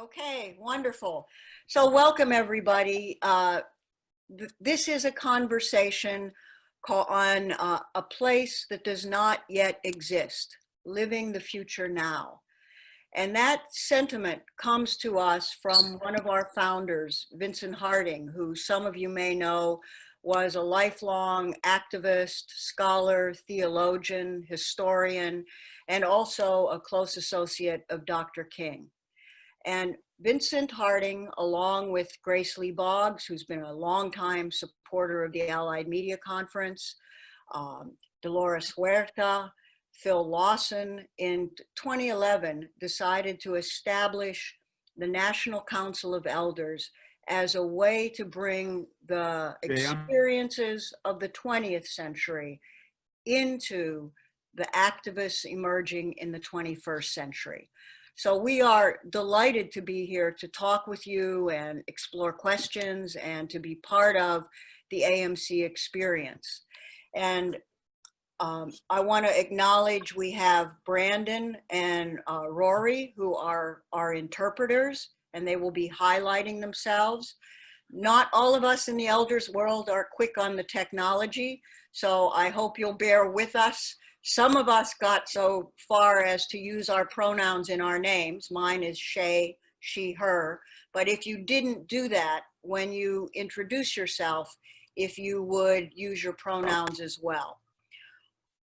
Okay, wonderful. So welcome everybody. This is a conversation on a place that does not yet exist, living the future now. And that sentiment comes to us from one of our founders, Vincent Harding, who some of you may know was a lifelong activist, scholar, theologian, historian, and also a close associate of Dr. King. And Vincent Harding, along with Grace Lee Boggs, who's been a longtime supporter of the Allied Media Conference, Dolores Huerta, Phil Lawson, in 2011 decided to establish the National Council of Elders as a way to bring the experiences of the 20th century into the activists emerging in the 21st century. So we are delighted to be here to talk with you and explore questions and to be part of the AMC experience. And I want to acknowledge we have Brandon and Rory, who are our interpreters, and they will be highlighting themselves. Not all of us in the elders world are quick on the technology, so I hope you'll bear with us. Some of us got so far as to use our pronouns in our names. Mine is shea, she, her. But if you didn't do that, when you introduce yourself, if you would use your pronouns as well.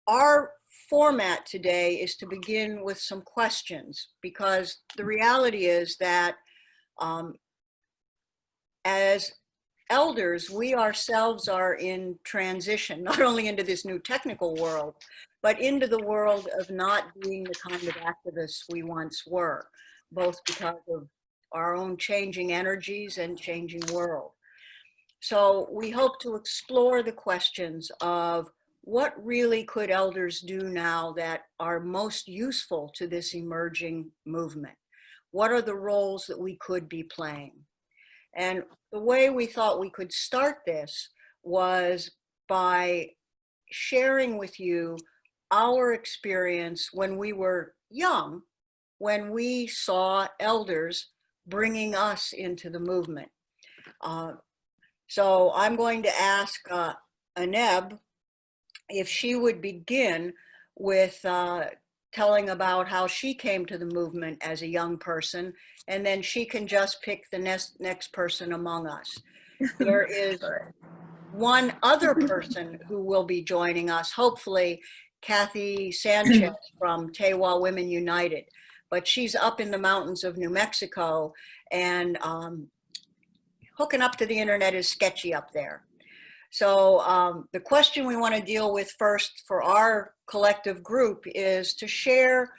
Our format today is to begin with some questions, because the reality is that as elders, we ourselves are in transition, not only into this new technical world, but into the world of not being the kind of activists we once were, both because of our own changing energies and changing world. So we hope to explore the questions of what really could elders do now that are most useful to this emerging movement? What are the roles that we could be playing? And the way we thought we could start this was by sharing with you our experience when we were young, when we saw elders bringing us into the movement. So I'm going to ask Aneb if she would begin with telling about how she came to the movement as a young person, and then she can just pick the next person among us. There is one other person who will be joining us, hopefully Kathy Sanchez from Tewa Women United, but she's up in the mountains of New Mexico, and hooking up to the internet is sketchy up there. So the question we want to deal with first for our collective group is to share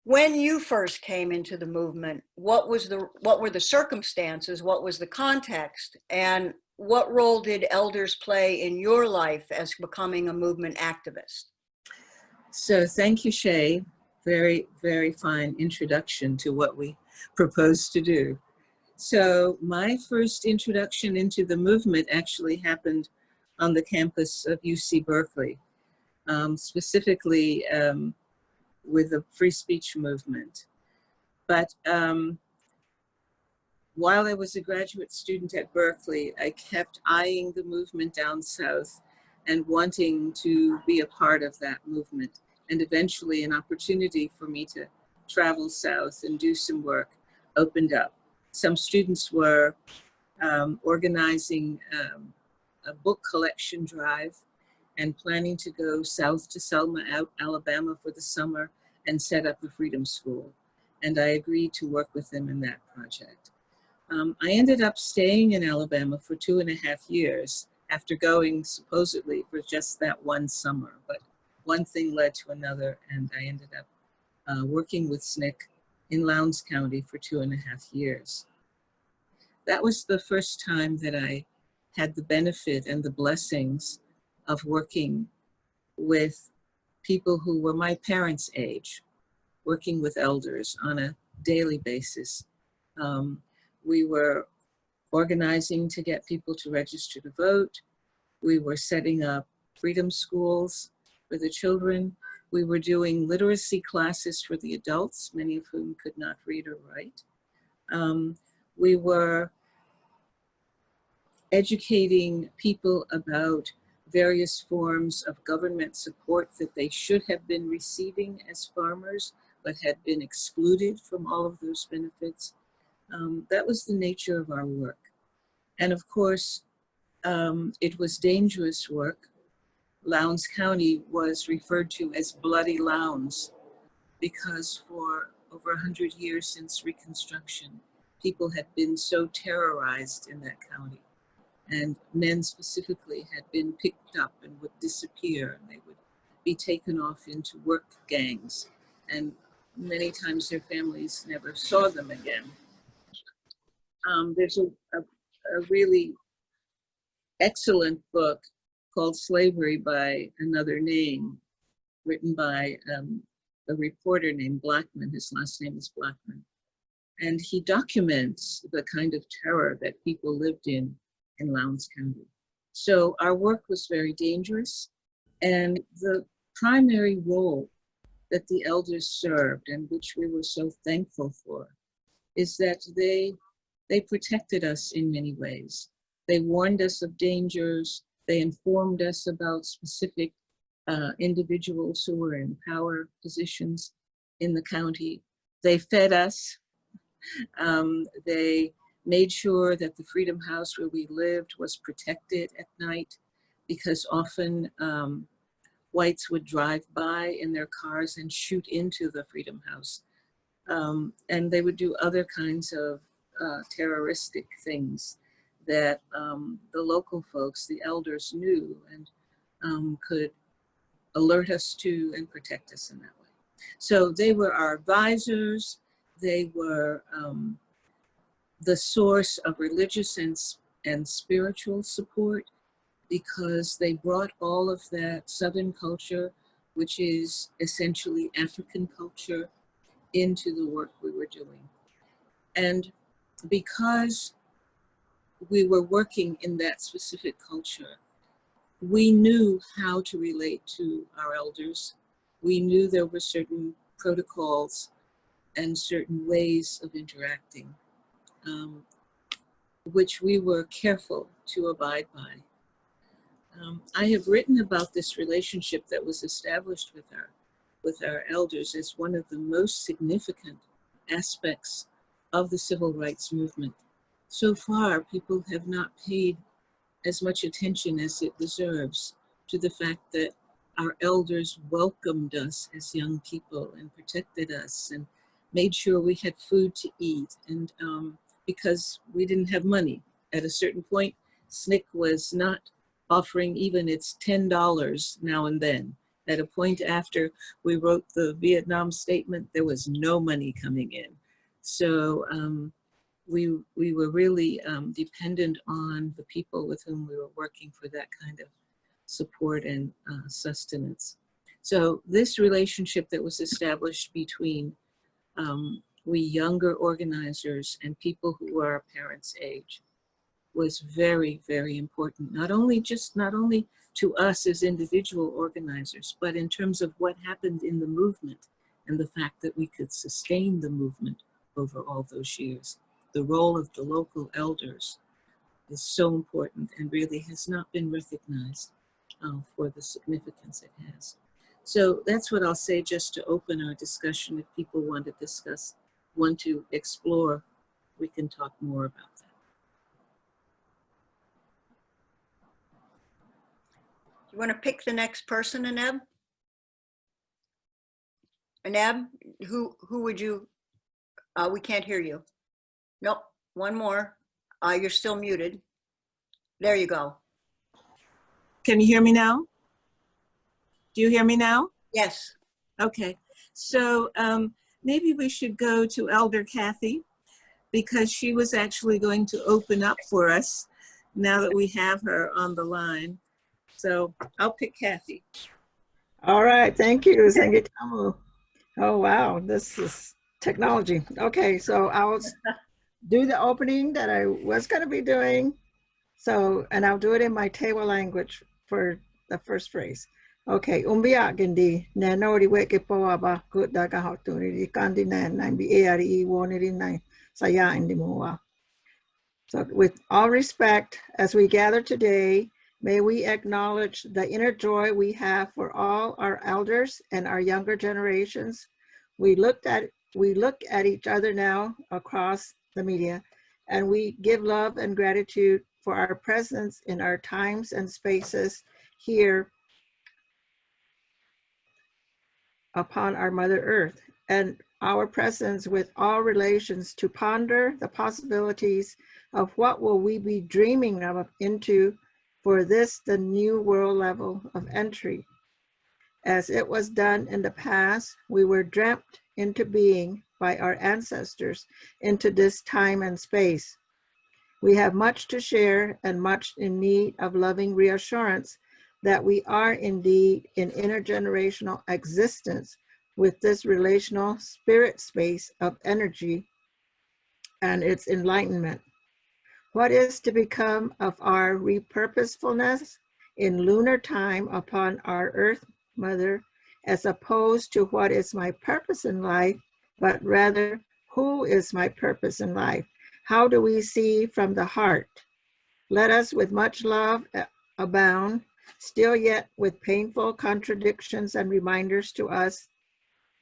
when you first came into the movement, what were the circumstances, what was the context, and what role did elders play in your life as becoming a movement activist? So thank you, Shea. Very, very fine introduction to what we propose to do. So my first introduction into the movement actually happened on the campus of UC Berkeley, specifically with the free speech movement. But while I was a graduate student at Berkeley, I kept eyeing the movement down south and wanting to be a part of that movement. And eventually an opportunity for me to travel south and do some work opened up. Some students were organizing a book collection drive and planning to go south to Selma, Alabama for the summer and set up a freedom school. And I agreed to work with them in that project. I ended up staying in Alabama for 2.5 years after going supposedly for just that one summer. But one thing led to another, and I ended up working with SNCC in Lowndes County for 2.5 years. That was the first time that I had the benefit and the blessings of working with people who were my parents' age, working with elders on a daily basis. We were organizing to get people to register to vote. We were setting up freedom schools for the children. We were doing literacy classes for the adults, many of whom could not read or write. We were educating people about various forms of government support that they should have been receiving as farmers, but had been excluded from all of those benefits. That was the nature of our work. And of course, it was dangerous work. Lowndes County was referred to as Bloody Lowndes because for over 100 years since Reconstruction, people had been so terrorized in that county. And men specifically had been picked up and would disappear. And they would be taken off into work gangs. And many times their families never saw them again. There's a really excellent book called Slavery by Another Name, written by a reporter named Blackman. His last name is Blackman. And he documents the kind of terror that people lived in Lowndes County. So our work was very dangerous. And the primary role that the elders served, and which we were so thankful for, is that they protected us in many ways. They warned us of dangers. They informed us about specific individuals who were in power positions in the county. They fed us. They made sure that the Freedom House where we lived was protected at night, because often whites would drive by in their cars and shoot into the Freedom House. And they would do other kinds of terroristic things that the local folks, the elders, knew and could alert us to and protect us in that way. So they were our advisors. They were the source of religious and spiritual support, because they brought all of that Southern culture, which is essentially African culture, into the work we were doing. And because we were working in that specific culture, we knew how to relate to our elders. We knew there were certain protocols and certain ways of interacting, which we were careful to abide by. I have written about this relationship that was established with our elders as one of the most significant aspects of the civil rights movement. So far, people have not paid as much attention as it deserves to the fact that our elders welcomed us as young people and protected us and made sure we had food to eat. And because we didn't have money at a certain point, SNCC was not offering even its $10 now and then. At a point after we wrote the Vietnam statement, there was no money coming in. So we were really dependent on the people with whom we were working for that kind of support and sustenance. So this relationship that was established between we younger organizers and people who were our parents' age was very, very important. Not only to us as individual organizers, but in terms of what happened in the movement and the fact that we could sustain the movement over all those years. The role of the local elders is so important and really has not been recognized for the significance it has. So that's what I'll say just to open our discussion. If people want to explore, we can talk more about that. You want to pick the next person, Aneb? Aneb, who would you, we can't hear you. Nope, one more. You're still muted. There you go. Can you hear me now? Do you hear me now? Yes. Okay, so maybe we should go to Elder Kathy, because she was actually going to open up for us now that we have her on the line. So I'll pick Kathy. All right, thank you, Sangitamu. Oh, wow, this is technology. Okay, so I'll do the opening that I was going to be doing. So, and I'll do it in my Tewa language for the first phrase. Okay, gindi nanori weke poa ba good daga hotuni kandi nan bi ari woniri nai Saya Indimua. So with all respect, as we gather today, may we acknowledge the inner joy we have for all our elders and our younger generations. We look at each other now across the media, and we give love and gratitude for our presence in our times and spaces here upon our Mother Earth, and our presence with all relations to ponder the possibilities of what will we be dreaming of into for this, the new world level of entry. As it was done in the past, we were dreamt into being by our ancestors into this time and space. We have much to share and much in need of loving reassurance that we are indeed in intergenerational existence with this relational spirit space of energy and its enlightenment. What is to become of our repurposefulness in lunar time upon our Earth Mother, as opposed to what is my purpose in life, but rather who is my purpose in life? How do we see from the heart? Let us with much love abound, still yet with painful contradictions and reminders to us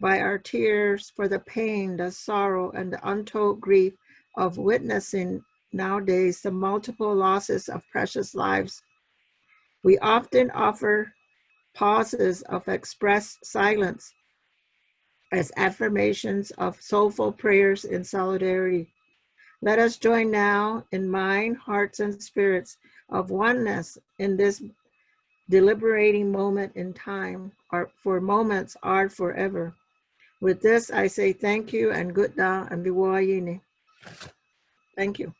by our tears for the pain, the sorrow, and the untold grief of witnessing nowadays the multiple losses of precious lives. We often offer pauses of expressed silence as affirmations of soulful prayers in solidarity. Let us join now in mind, hearts, and spirits of oneness in this deliberating moment in time, or for moments are forever. With this, I say thank you and good day and biwayini. Thank you.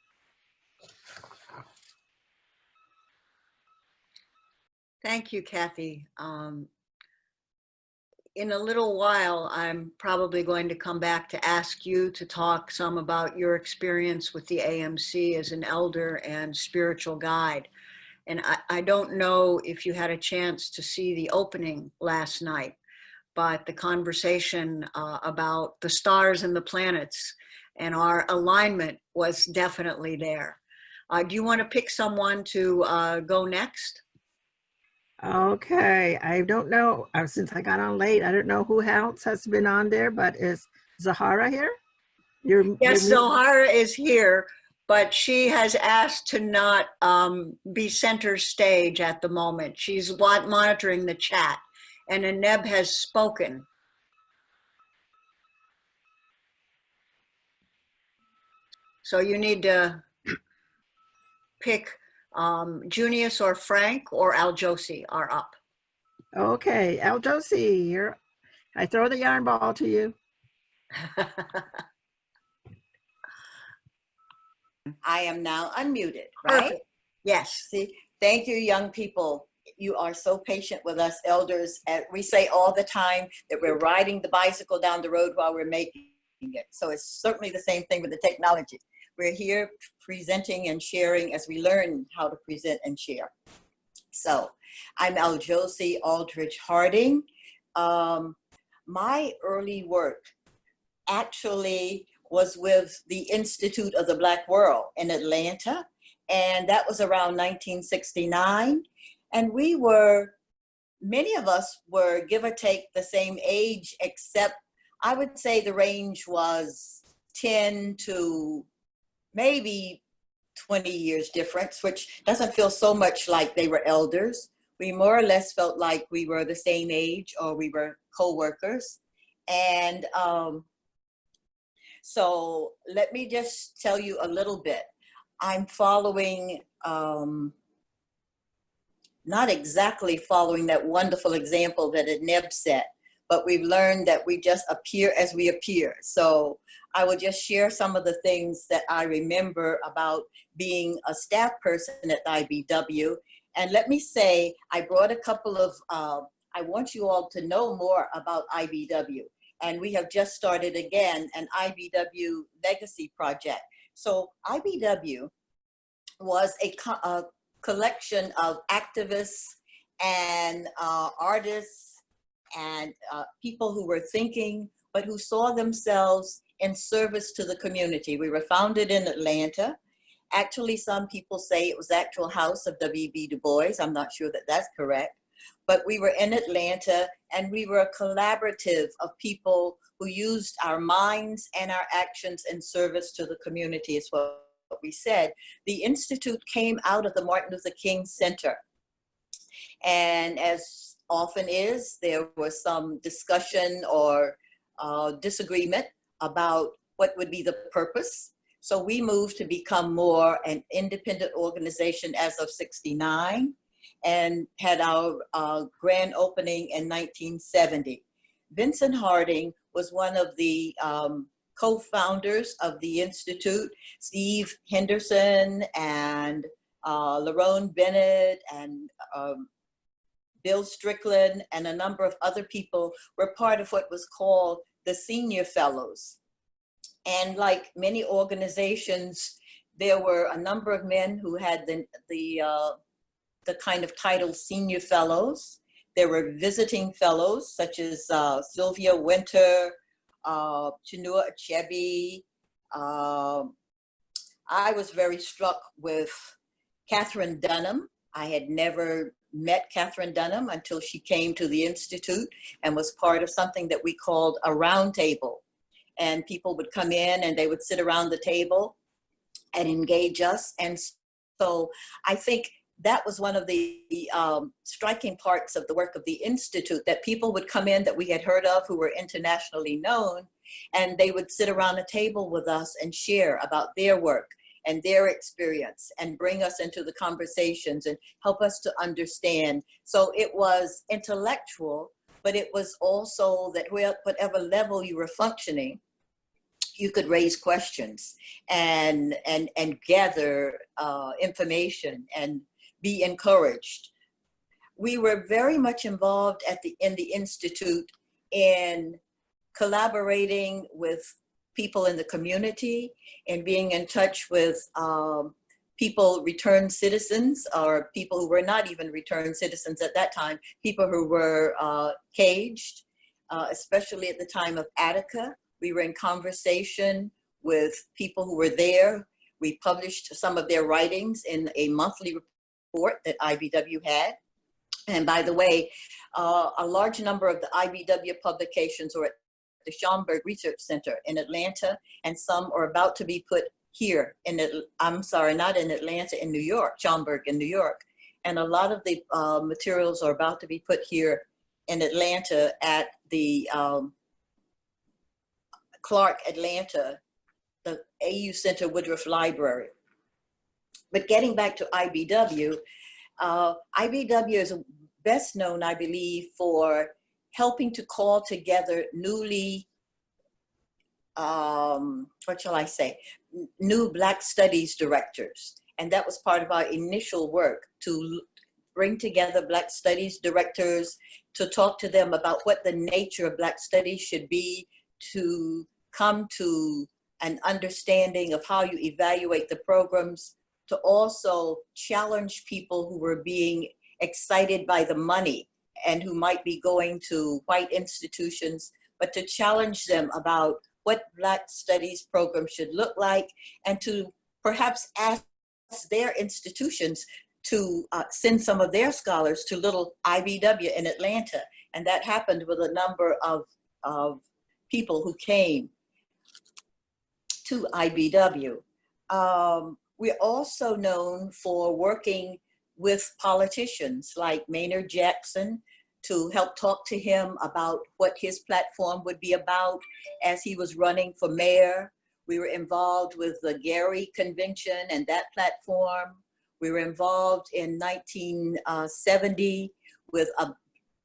Thank you, Kathy. In a little while, I'm probably going to come back to ask you to talk some about your experience with the AMC as an elder and spiritual guide. And I don't know if you had a chance to see the opening last night, but the conversation about the stars and the planets and our alignment was definitely there. Do you want to pick someone to go next? Okay, I don't know, since I got on late, I don't know who else has been on there, but is Zahara here? Yes, Zohara is here, but she has asked to not be center stage at the moment. She's monitoring the chat, and Aneb has spoken. So you need to pick Junius or Frank or Al Josie are up. Okay, Al Josie, I throw the yarn ball to you. I am now unmuted, right? Perfect. Yes. See, thank you, young people. You are so patient with us elders. We say all the time that we're riding the bicycle down the road while we're making it. So it's certainly the same thing with the technology. We're here presenting and sharing as we learn how to present and share. So I'm Al Josie Aldridge Harding. My early work actually was with the Institute of the Black World in Atlanta, and that was around 1969. And many of us were give or take the same age, except I would say the range was 10 to maybe 20 years difference, which doesn't feel so much like they were elders. We more or less felt like we were the same age or we were co-workers. And so let me just tell you a little bit. I'm following, not exactly following that wonderful example that Aneb set, but we've learned that we just appear as we appear. So I will just share some of the things that I remember about being a staff person at IBW. And let me say, I brought a couple of, I want you all to know more about IBW. And we have just started again an IBW legacy project. So IBW was a collection of activists and artists and people who were thinking, but who saw themselves in service to the community. We were founded in Atlanta. Actually, some people say it was the actual house of W.B. Du Bois. I'm not sure that that's correct. But we were in Atlanta, and we were a collaborative of people who used our minds and our actions in service to the community, is what we said. The Institute came out of the Martin Luther King Center. And as often is, there was some discussion or disagreement about what would be the purpose. So we moved to become more an independent organization as of '69 and had our grand opening in 1970. Vincent Harding was one of the co-founders of the Institute. Steve Henderson and Lerone Bennett and Bill Strickland and a number of other people were part of what was called the Senior Fellows. And like many organizations, there were a number of men who had the kind of title Senior Fellows. There were visiting fellows such as Sylvia Winter, Chinua Achebe. I was very struck with Catherine Dunham. I had never met Catherine Dunham until she came to the Institute and was part of something that we called a round table. And people would come in and they would sit around the table and engage us. And so I think that was one of the striking parts of the work of the Institute, that people would come in that we had heard of who were internationally known, and they would sit around a table with us and share about their work and their experience and bring us into the conversations and help us to understand. So it was intellectual, but it was also that whatever level you were functioning, you could raise questions and gather information and be encouraged. We were very much involved in the Institute in collaborating with people in the community and being in touch with people, returned citizens, or people who were not even returned citizens at that time, people who were caged, especially at the time of Attica. We were in conversation with people who were there. We published some of their writings in a monthly report that IBW had. And by the way, a large number of the IBW publications were at the Schomburg Research Center in Atlanta, and some are about to be put here I'm sorry, not in Atlanta, in New York, Schomburg in New York. And a lot of the materials are about to be put here in Atlanta at the Clark Atlanta, the AU Center Woodruff Library. But getting back to IBW, IBW is best known, I believe, for helping to call together newly, what shall I say, new Black Studies directors. And that was part of our initial work, to bring together Black Studies directors, to talk to them about what the nature of Black Studies should be, to come to an understanding of how you evaluate the programs, to also challenge people who were being excited by the money and who might be going to white institutions, but to challenge them about what Black Studies programs should look like, and to perhaps ask their institutions to send some of their scholars to little IBW in Atlanta. And that happened with a number of people who came to IBW. We're also known for working with politicians like Maynard Jackson to help talk to him about what his platform would be about as he was running for mayor. We were involved with the Gary Convention and that platform. We were involved in 1970 with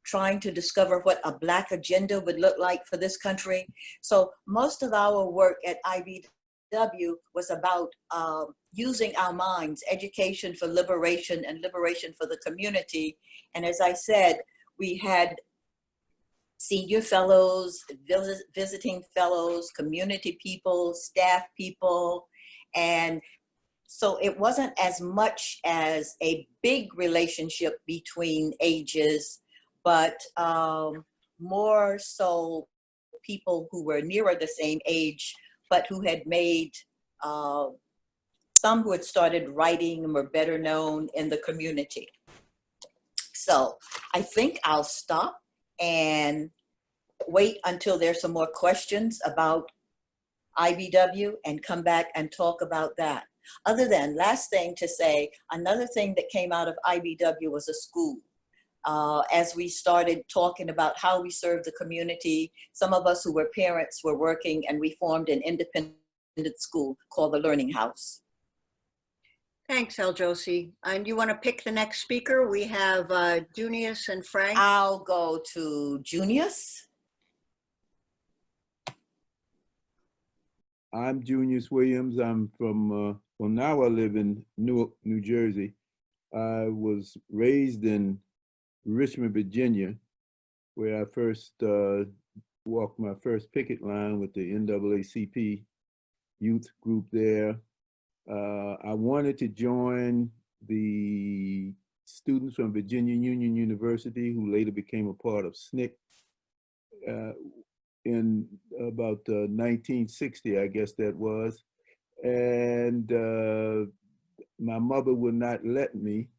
trying to discover what a Black agenda would look like for this country. So most of our work at IBW was about using our minds, education for liberation and liberation for the community. And as I said, we had senior fellows, visiting fellows, community people, staff people. And so it wasn't as much as a big relationship between ages, but more so people who were nearer the same age, but who had made, some who had started writing and were better known in the community. So I think I'll stop and wait until there's some more questions about IBW and come back and talk about that. Other than, last thing to say, another thing that came out of IBW was a school. As we started talking about how we serve the community, some of us who were parents were working, and we formed an independent school called the Learning House. Thanks, Josie. And you want to pick the next speaker? We have Junius and Frank. I'll go to Junius. I'm Junius Williams. I'm from, well, now I live in Newark, New Jersey. I was raised in Richmond, Virginia, where I first walked my first picket line with the NAACP youth group there. I wanted to join the students from Virginia Union University, who later became a part of SNCC. In about 1960, I guess that was. And my mother would not let me,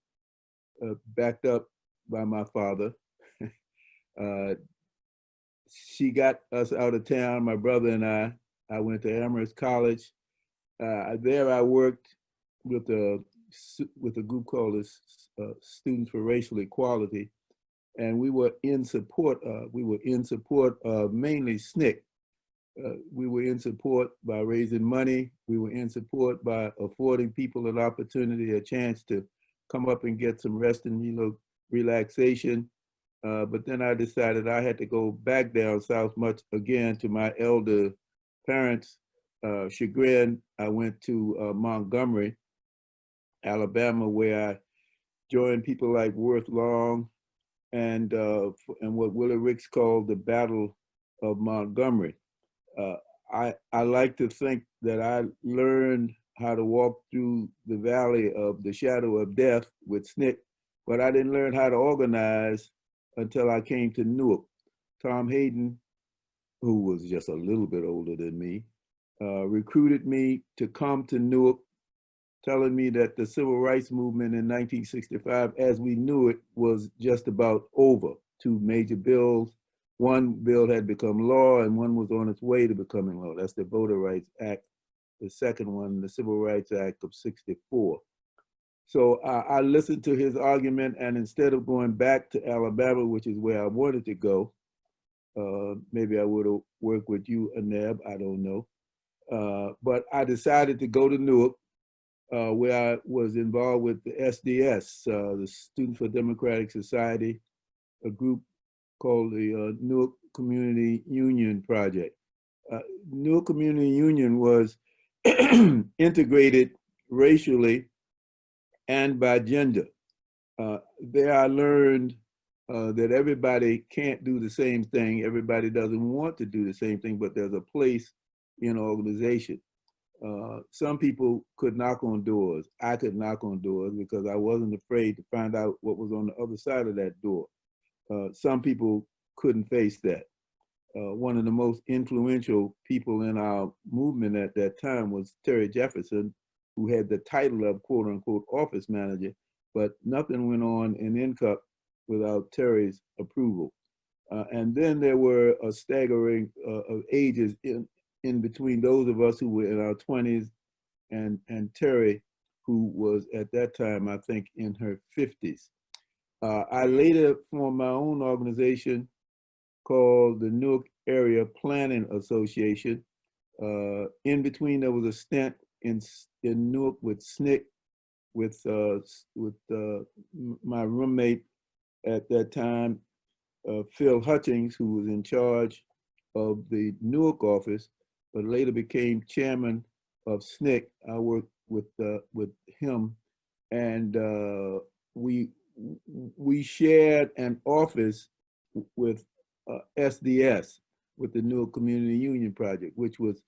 backed up by my father. She got us out of town, my brother and I. I went to Amherst College. There I worked with a group called the Students for Racial Equality. And we were in support of mainly SNCC. We were in support by raising money. We were in support by affording people an opportunity, a chance to come up and get some rest and relaxation. But then I decided I had to go back down south much again, to my elder parents' chagrin. I went to Montgomery, Alabama, where I joined people like Worth Long, and what Willie Ricks called the Battle of Montgomery. I like to think that I learned how to walk through the valley of the shadow of death with SNCC, but I didn't learn how to organize until I came to Newark. Tom Hayden, who was just a little bit older than me, recruited me to come to Newark, telling me that the civil rights movement in 1965, as we knew it, was just about over. Two major bills. One bill had become law and one was on its way to becoming law. That's the Voter Rights Act. The second one, the Civil Rights Act of '64. So I listened to his argument, and instead of going back to Alabama, which is where I wanted to go, maybe I would have worked with you, Aneb, I don't know. But I decided to go to Newark, where I was involved with the SDS, the Students for Democratic Society, a group called the Newark Community Union Project. Newark Community Union was integrated racially and by gender. There I learned that everybody can't do the same thing. Everybody doesn't want to do the same thing, but there's a place in organization. Some people could knock on doors. I could knock on doors because I wasn't afraid to find out what was on the other side of that door. Some people couldn't face that. One of the most influential people in our movement at that time was Terry Jefferson, who had the title of quote unquote office manager, but nothing went on in NCUP without Terry's approval. And then there were a staggering of ages in between those of us who were in our 20s and Terry, who was at that time, I think, in her 50s. I later formed my own organization called the Newark Area Planning Association. In between, there was a stint in Newark with SNCC, with my roommate at that time, Phil Hutchings, who was in charge of the Newark office, but later became chairman of SNCC. I worked with him, and we shared an office with SDS, with the Newark Community Union Project, which was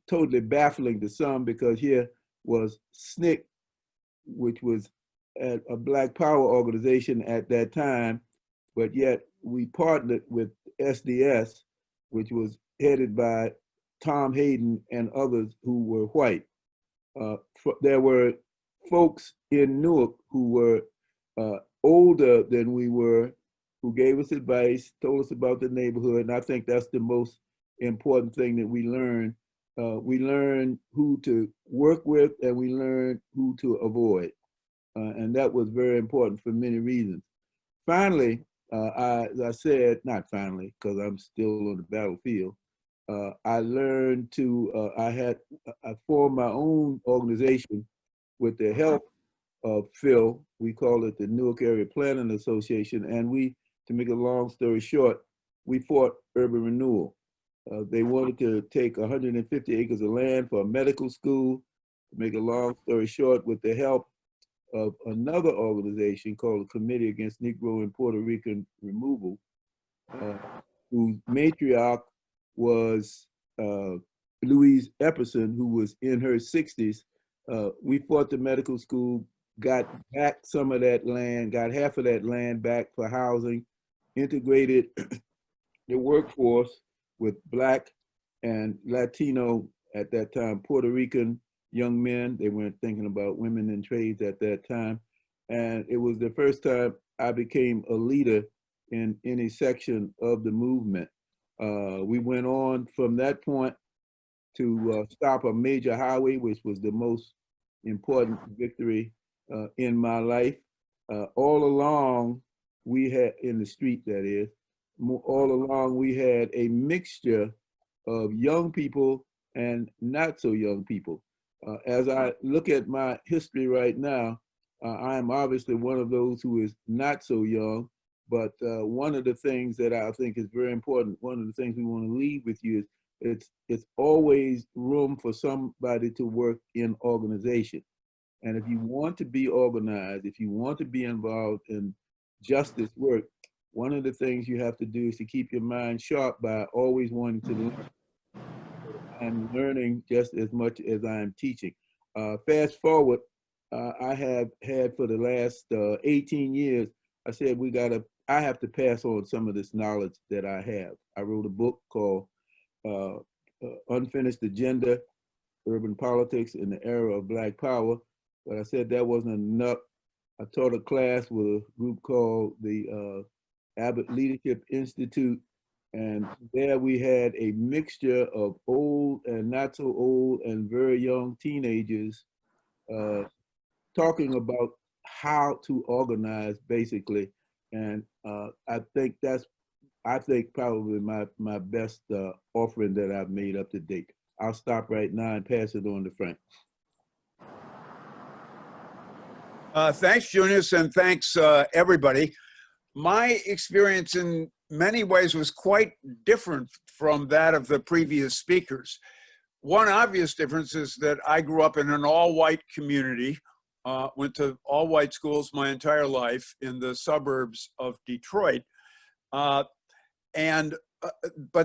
totally baffling to some, because here was SNCC, which was a Black Power organization at that time, but yet we partnered with SDS, which was headed by Tom Hayden and others who were white. There were folks in Newark who were older than we were, who gave us advice, told us about the neighborhood, and I think that's the most important thing that we learned. We learned who to work with, and we learned who to avoid. And that was very important for many reasons. Finally, as I said, not finally, because I'm still on the battlefield, I learned to, I formed my own organization with the help of Phil. We call it the Newark Area Planning Association. And we, to make a long story short, we fought urban renewal. They wanted to take 150 acres of land for a medical school. To make a long story short, with the help of another organization called the Committee Against Negro and Puerto Rican Removal, whose matriarch was Louise Epperson, who was in her 60s. We fought the medical school, got back some of that land, got half of that land back for housing, integrated the workforce with Black and Latino, at that time, Puerto Rican young men. They weren't thinking about women in trades at that time. And it was the first time I became a leader in any section of the movement. We went on from that point to stop a major highway, which was the most important victory in my life. All along, we had, in the street that is, all along we had a mixture of young people and not so young people. As I look at my history right now, I am obviously one of those who is not so young, but one of the things that I think is very important, one of the things we want to leave with you is it's always room for somebody to work in organization. And if you want to be organized, if you want to be involved in justice work, one of the things you have to do is to keep your mind sharp by always wanting to learn. I'm learning just as much as I'm teaching. Fast forward, I have had for the last 18 years, I said I have to pass on some of this knowledge that I have. I wrote a book called Unfinished Agenda, Urban Politics in the Era of Black Power. But I said that wasn't enough. I taught a class with a group called the Abbott Leadership Institute. And there we had a mixture of old and not so old and very young teenagers talking about how to organize, basically. And I think that's, probably my best offering that I've made up to date. I'll stop right now and pass it on to Frank. Thanks, Junius, and thanks, everybody. My experience in many ways was quite different from that of the previous speakers. One obvious difference is that I grew up in an all-white community, went to all-white schools my entire life in the suburbs of Detroit. But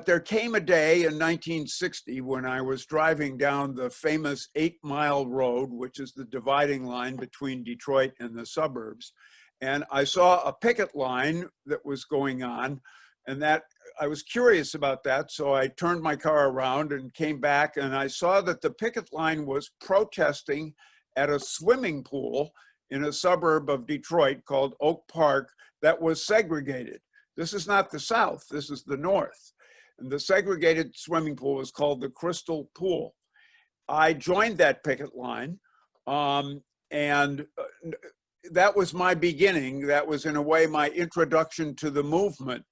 there came a day in 1960 when I was driving down the famous 8-mile road, which is the dividing line between Detroit and the suburbs. And I saw a picket line that was going on, and that I was curious about that. So I turned my car around and came back, and I saw that the picket line was protesting at a swimming pool in a suburb of Detroit called Oak Park that was segregated. This is not the South, this is the North. And the segregated swimming pool was called the Crystal Pool. I joined that picket line, and that was my beginning. That was, in a way, my introduction to the movement.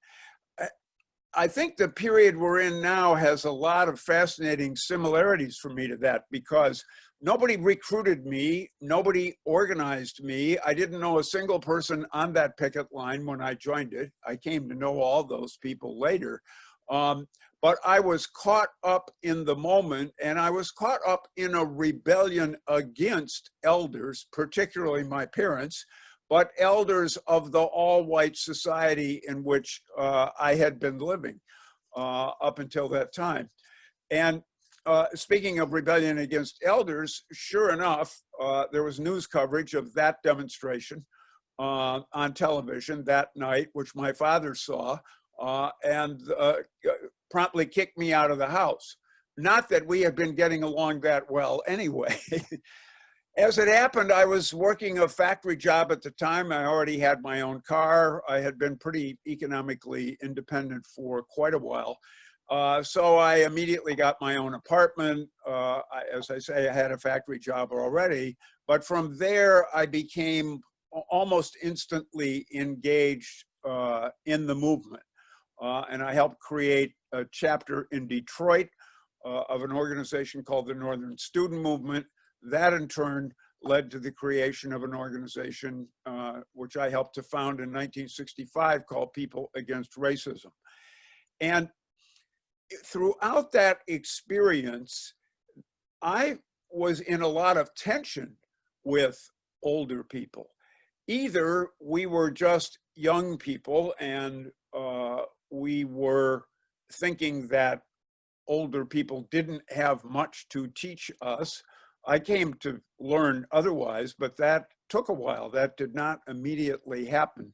I think the period we're in now has a lot of fascinating similarities for me to that, because nobody recruited me, nobody organized me. I didn't know a single person on that picket line when I joined it. I came to know all those people later. But I was caught up in the moment, and I was caught up in a rebellion against elders, particularly my parents, but elders of the all-white society in which I had been living up until that time. And speaking of rebellion against elders, sure enough, there was news coverage of that demonstration on television that night, which my father saw. And promptly kicked me out of the house. Not that we had been getting along that well anyway. As it happened, I was working a factory job at the time. I already had my own car. I had been pretty economically independent for quite a while. So I immediately got my own apartment. As I say, I had a factory job already. But from there, I became almost instantly engaged in the movement. And I helped create a chapter in Detroit of an organization called the Northern Student Movement. That in turn led to the creation of an organization which I helped to found in 1965 called People Against Racism. And throughout that experience, I was in a lot of tension with older people. Either we were just young people and we were thinking that older people didn't have much to teach us. I came to learn otherwise, but that took a while. That did not immediately happen.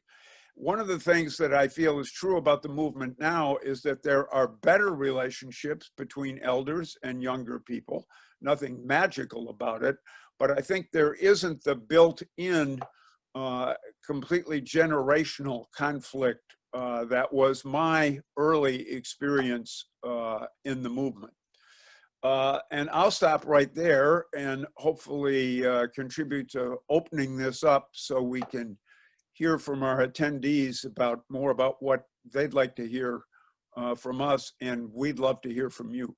One of the things that I feel is true about the movement now is that there are better relationships between elders and younger people. Nothing magical about it, but I think there isn't the built-in completely generational conflict that was my early experience in the movement. And I'll stop right there and hopefully contribute to opening this up so we can hear from our attendees more about what they'd like to hear from us, and we'd love to hear from you.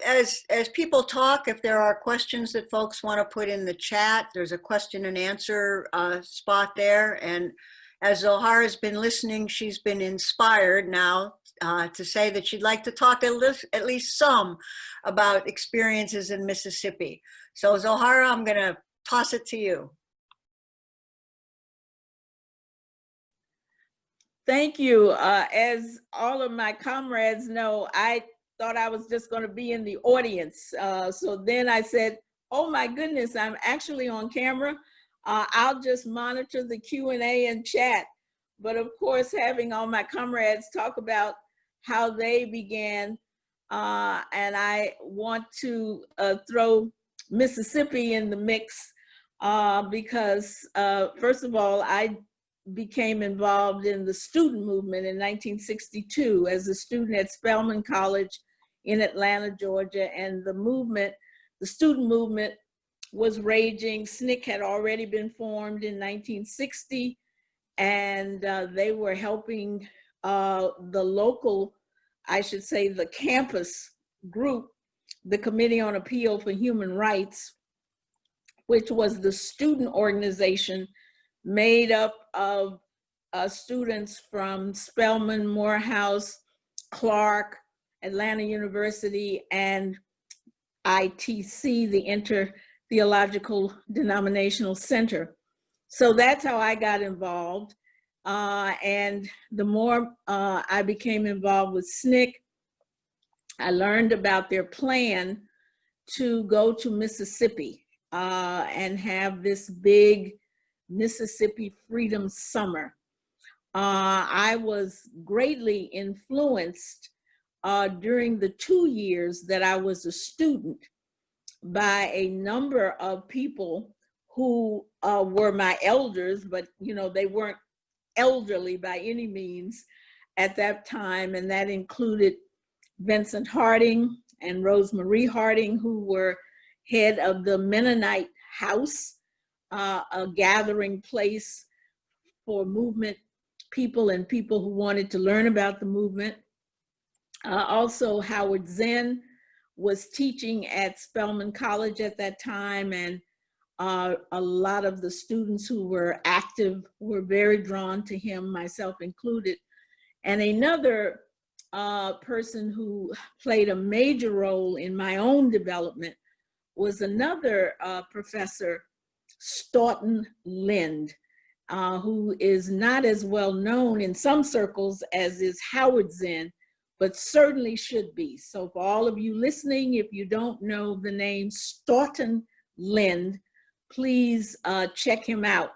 As people talk, if there are questions that folks want to put in the chat, there's a question and answer spot there. And as Zohar has been listening, she's been inspired now to say that she'd like to talk at least some about experiences in Mississippi. So Zohar, I'm going to toss it to you. Thank you. As all of my comrades know, I thought I was just going to be in the audience. So then I said, oh my goodness, I'm actually on camera. I'll just monitor the Q&A and chat. But of course, having all my comrades talk about how they began, and I want to throw Mississippi in the mix because first of all, I became involved in the student movement in 1962 as a student at Spelman College in Atlanta, Georgia. And the student movement was raging. SNCC had already been formed in 1960, and they were helping the local, I should say the campus group, the Committee on Appeal for Human Rights, which was the student organization made up of students from Spelman, Morehouse, Clark, Atlanta University, and ITC, the Inter-Theological Denominational Center. So that's how I got involved. And the more I became involved with SNCC, I learned about their plan to go to Mississippi and have this big Mississippi Freedom Summer. I was greatly influenced during the 2 years that I was a student by a number of people who were my elders, but they weren't elderly by any means at that time, and that included Vincent Harding and Rosemarie Harding, who were head of the Mennonite House, a gathering place for movement people and people who wanted to learn about the movement. Also, Howard Zinn was teaching at Spelman College at that time, and a lot of the students who were active were very drawn to him, myself included. And another person who played a major role in my own development was another professor, Stoughton Lind, who is not as well known in some circles as is Howard Zinn, but certainly should be. So for all of you listening, if you don't know the name Stoughton Lind, please check him out.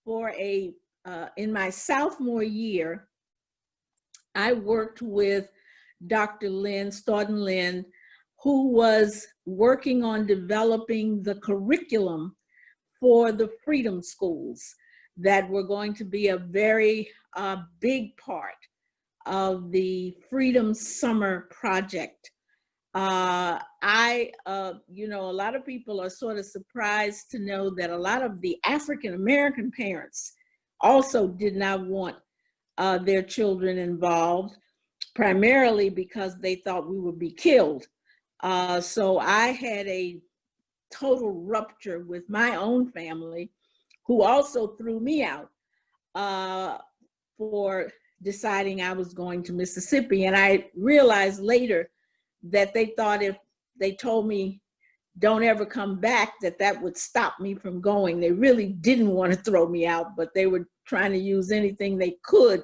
For a in my sophomore year, I worked with Dr. Stauden Lynn, who was working on developing the curriculum for the Freedom Schools that were going to be a very big part of the Freedom Summer Project. You know, a lot of people are sort of surprised to know that a lot of the African-American parents also did not want their children involved, primarily because they thought we would be killed. So I had a total rupture with my own family, who also threw me out for deciding I was going to Mississippi. And I realized later that they thought if they told me don't ever come back, that would stop me from going. They really didn't want to throw me out, but they were trying to use anything they could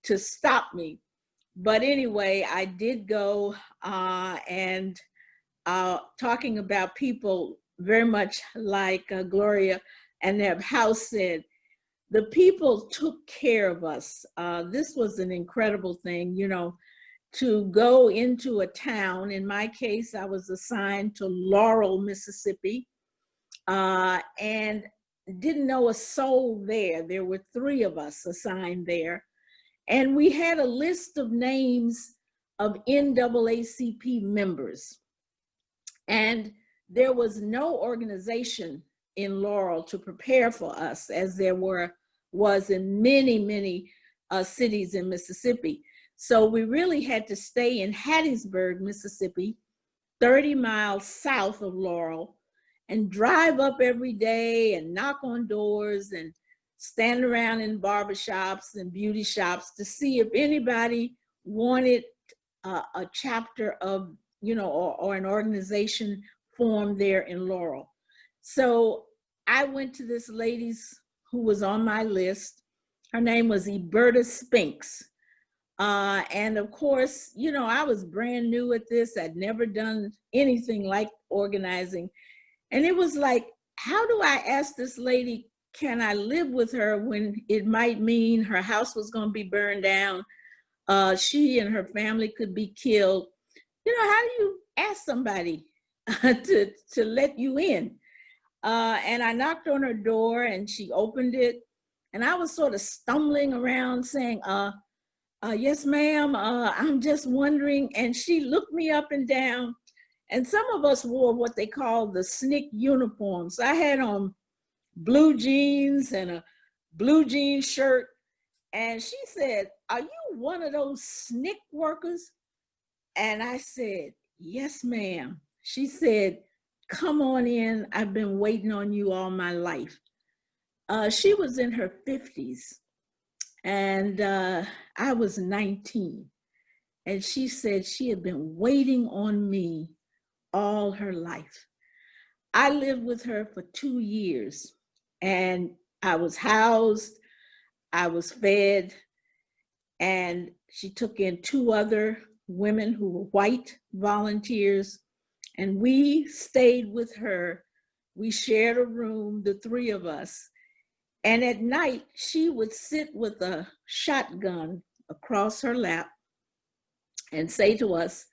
to stop me. But anyway, I did go, and talking about people very much like Gloria and Aneb House said, the people took care of us. This was an incredible thing, you know, to go into a town. In my case, I was assigned to Laurel, Mississippi, and didn't know a soul there. There were 3 of us assigned there. And we had a list of names of NAACP members. And there was no organization in Laurel to prepare for us, as there was in many cities in Mississippi. So we really had to stay in Hattiesburg, Mississippi, 30 miles south of Laurel, and drive up every day and knock on doors and stand around in barbershops and beauty shops to see if anybody wanted a chapter of, you know, or an organization formed there in Laurel. So I went to this lady who was on my list. Her name was Eberta Spinks. And of course, you know, I was brand new at this. I'd never done anything like organizing. And it was like, how do I ask this lady, can I live with her when it might mean her house was going to be burned down? She and her family could be killed. You know, how do you ask somebody to let you in? And I knocked on her door and she opened it. And I was sort of stumbling around saying, yes, ma'am, I'm just wondering. And she looked me up and down. And some of us wore what they call the SNCC uniforms. I had on blue jeans and a blue jean shirt. And she said, are you one of those SNCC workers? And I said, yes, ma'am. She said, come on in. I've been waiting on you all my life. She was in her 50s and I was 19. And she said she had been waiting on me all her life. I lived with her for 2 years and I was housed, I was fed, and she took in 2 other women who were white volunteers, and we stayed with her. We shared a room, the 3 of us. And at night, she would sit with a shotgun across her lap and say to us,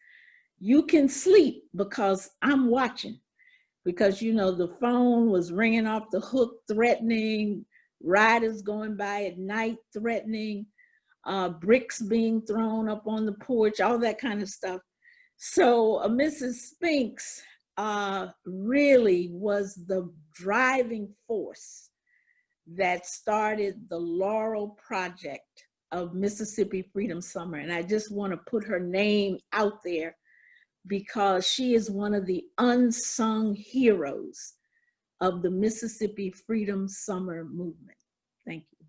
you can sleep because I'm watching. Because, you know, the phone was ringing off the hook, threatening, riders going by at night, threatening, bricks being thrown up on the porch, all that kind of stuff. So Mrs. Spinks really was the driving force that started the Laurel Project of Mississippi Freedom Summer. And I just want to put her name out there because she is one of the unsung heroes of the Mississippi Freedom Summer movement. Thank you.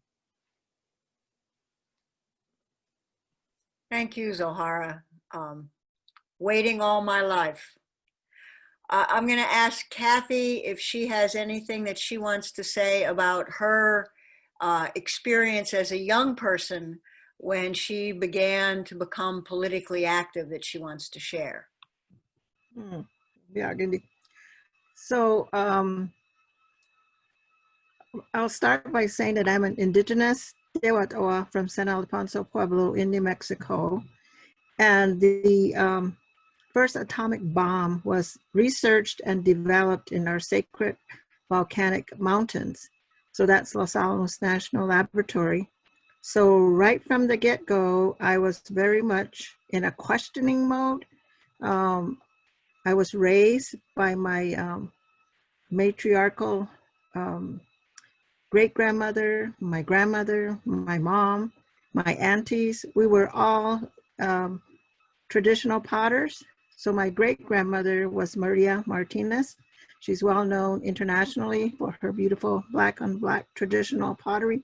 Thank you, Zohara. Waiting all my life. I'm going to ask Kathy if she has anything that she wants to say about her experience as a young person when she began to become politically active that she wants to share. Yeah, so I'll start by saying that I'm an indigenous Tehuatoa from San Alfonso Pueblo in New Mexico. And the first atomic bomb was researched and developed in our sacred volcanic mountains. So that's Los Alamos National Laboratory. So right from the get-go, I was very much in a questioning mode. I was raised by my matriarchal great-grandmother, my grandmother, my mom, my aunties. We were all traditional potters. So my great-grandmother was Maria Martinez. She's well known internationally for her beautiful black on black traditional pottery.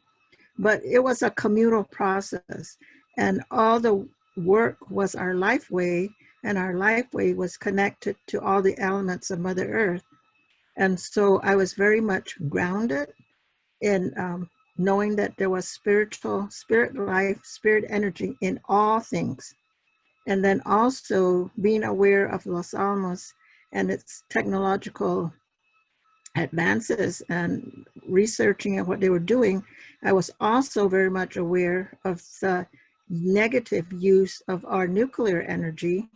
But it was a communal process, and all the work was our life way, and our life way was connected to all the elements of Mother Earth. And so I was very much grounded in knowing that there was spirit life, spirit energy in all things. And then also being aware of Los Alamos and its technological advances and researching what they were doing, I was also very much aware of the negative use of our nuclear energy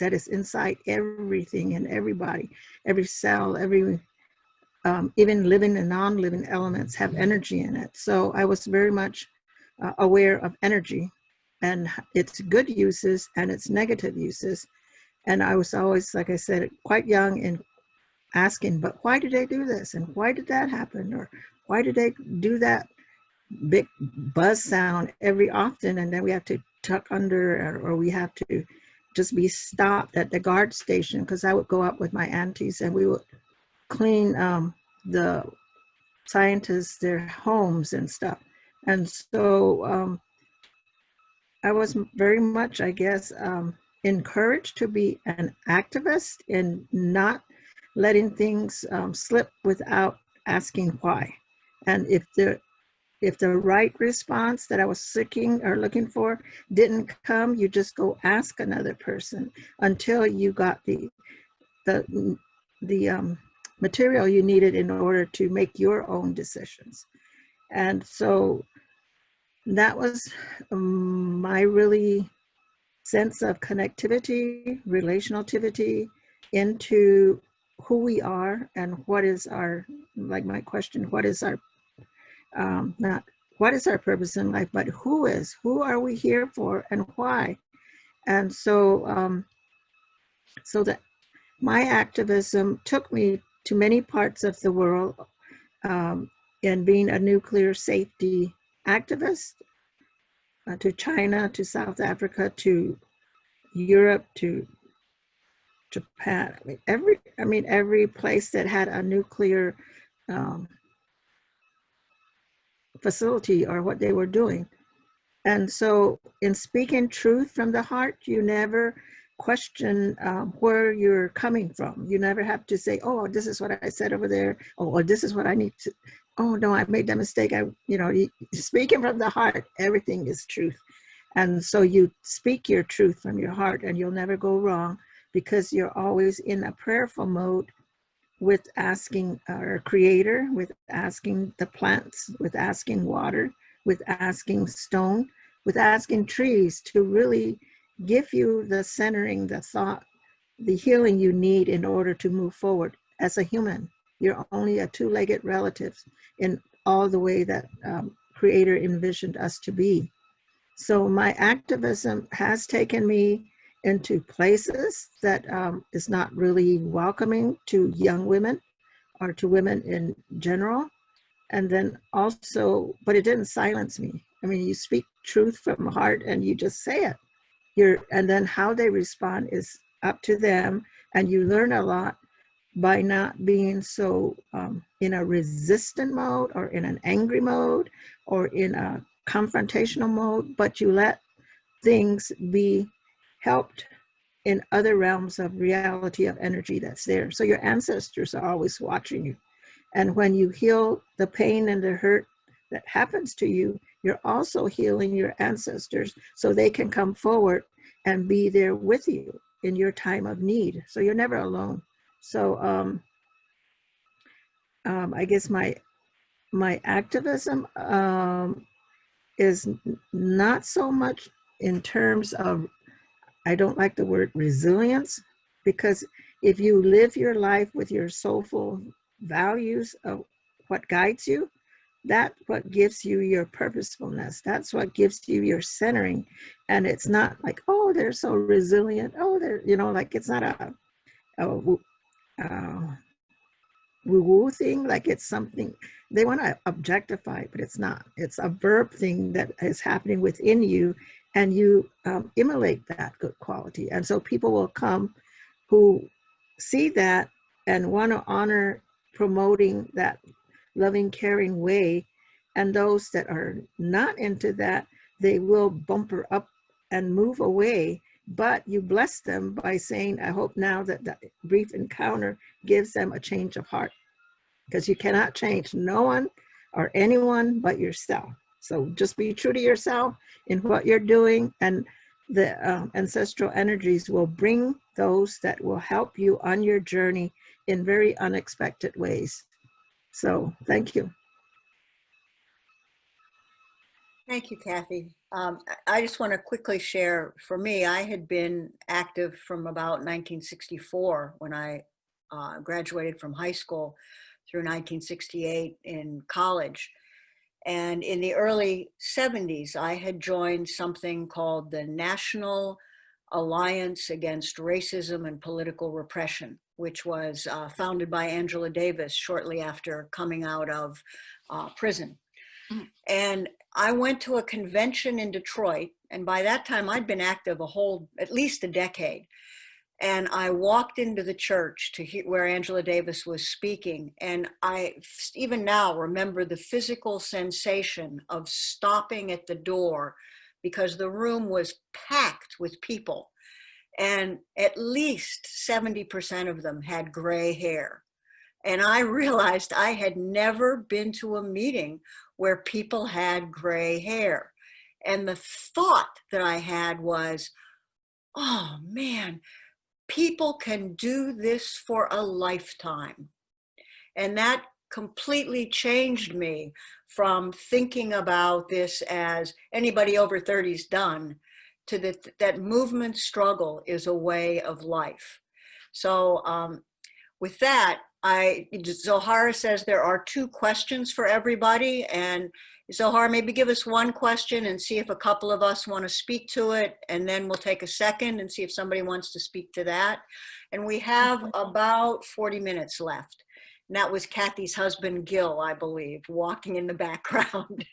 that is inside everything and everybody, every cell, every even living and non-living elements have energy in it. So I was very much aware of energy and its good uses and its negative uses. And I was always, like I said, quite young and asking, but why did they do this? And why did that happen? Or why did they do that big buzz sound every often? And then we have to tuck under, or we have to just be stopped at the guard station, because I would go up with my aunties and we would clean the scientists, their homes and stuff. And so I was very much, I guess, encouraged to be an activist and not letting things slip without asking why. And if the right response that I was seeking or looking for didn't come, you just go ask another person until you got the material you needed in order to make your own decisions. And so that was my really sense of connectivity, relationality into who we are and what is our, like my question, what is our, not what is our purpose in life, but who are we here for and why? And so, so that my activism took me to many parts of the world, and being a nuclear safety activist, to China, to South Africa, to Europe, to Japan. Every place that had a nuclear facility or what they were doing. And so in speaking truth from the heart, you never question where you're coming from. You never have to say, oh, this is what I said over there, or this is what I need to, oh no, I made that mistake. Speaking from the heart, everything is truth. And so you speak your truth from your heart and you'll never go wrong, because you're always in a prayerful mode with asking our creator, with asking the plants, with asking water, with asking stone, with asking trees to really give you the centering, the thought, the healing you need in order to move forward as a human. You're only a two-legged relative in all the way that creator envisioned us to be. So my activism has taken me into places that is not really welcoming to young women or to women in general. And then also, but it didn't silence me. I mean, you speak truth from the heart and you just say it. And then how they respond is up to them. And you learn a lot by not being so in a resistant mode or in an angry mode or in a confrontational mode, but you let things be helped in other realms of reality of energy that's there. So your ancestors are always watching you. And when you heal the pain and the hurt that happens to you, you're also healing your ancestors so they can come forward and be there with you in your time of need. So you're never alone. So I guess my my activism is not so much in terms of, I don't like the word resilience, because if you live your life with your soulful values of what guides you, that's what gives you your purposefulness. That's what gives you your centering. And it's not like, oh, they're so resilient. Oh, they're, like it's not a woo-woo thing, like it's something they want to objectify, but it's not. It's a verb thing that is happening within you, and you emulate that good quality. And so people will come who see that and want to honor promoting that loving, caring way. And those that are not into that, they will bumper up and move away. But you bless them by saying, I hope now that that brief encounter gives them a change of heart, because you cannot change no one or anyone but yourself. So just be true to yourself in what you're doing, and the ancestral energies will bring those that will help you on your journey in very unexpected ways. So thank you. Thank you, Kathy. I just want to quickly share, for me, I had been active from about 1964 when I graduated from high school through 1968 in college. And in the early 70s, I had joined something called the National Alliance Against Racism and Political Repression, which was founded by Angela Davis shortly after coming out of prison. And I went to a convention in Detroit, and by that time I'd been active at least a decade. And I walked into the church to hear where Angela Davis was speaking. And I even now remember the physical sensation of stopping at the door, because the room was packed with people. And at least 70% of them had gray hair. And I realized I had never been to a meeting where people had gray hair. And the thought that I had was, oh man, people can do this for a lifetime. And that completely changed me from thinking about this as anybody over 30's done, to that movement struggle is a way of life. So with that, Zohara says there are 2 questions for everybody. And Zohara, maybe give us one question and see if a couple of us want to speak to it. And then we'll take a second and see if somebody wants to speak to that. And we have about 40 minutes left. And that was Kathy's husband, Gil, I believe, walking in the background.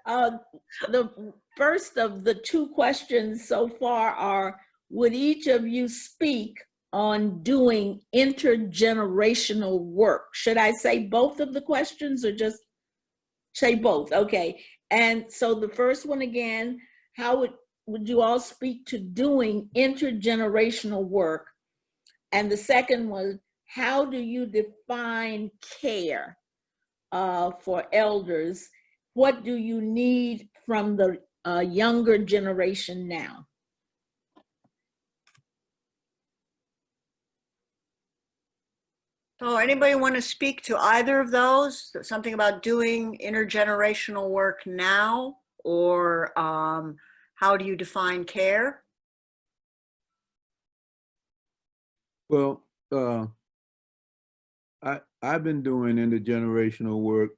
The first of the 2 questions so far are, would each of you speak on doing intergenerational work? Should I say both of the questions or just say both? Okay. And so the first one again, how would you all speak to doing intergenerational work? And the second was, how do you define care for elders? What do you need from the younger generation now? So anybody want to speak to either of those? Something about doing intergenerational work now, or how do you define care? Well, I've been doing intergenerational work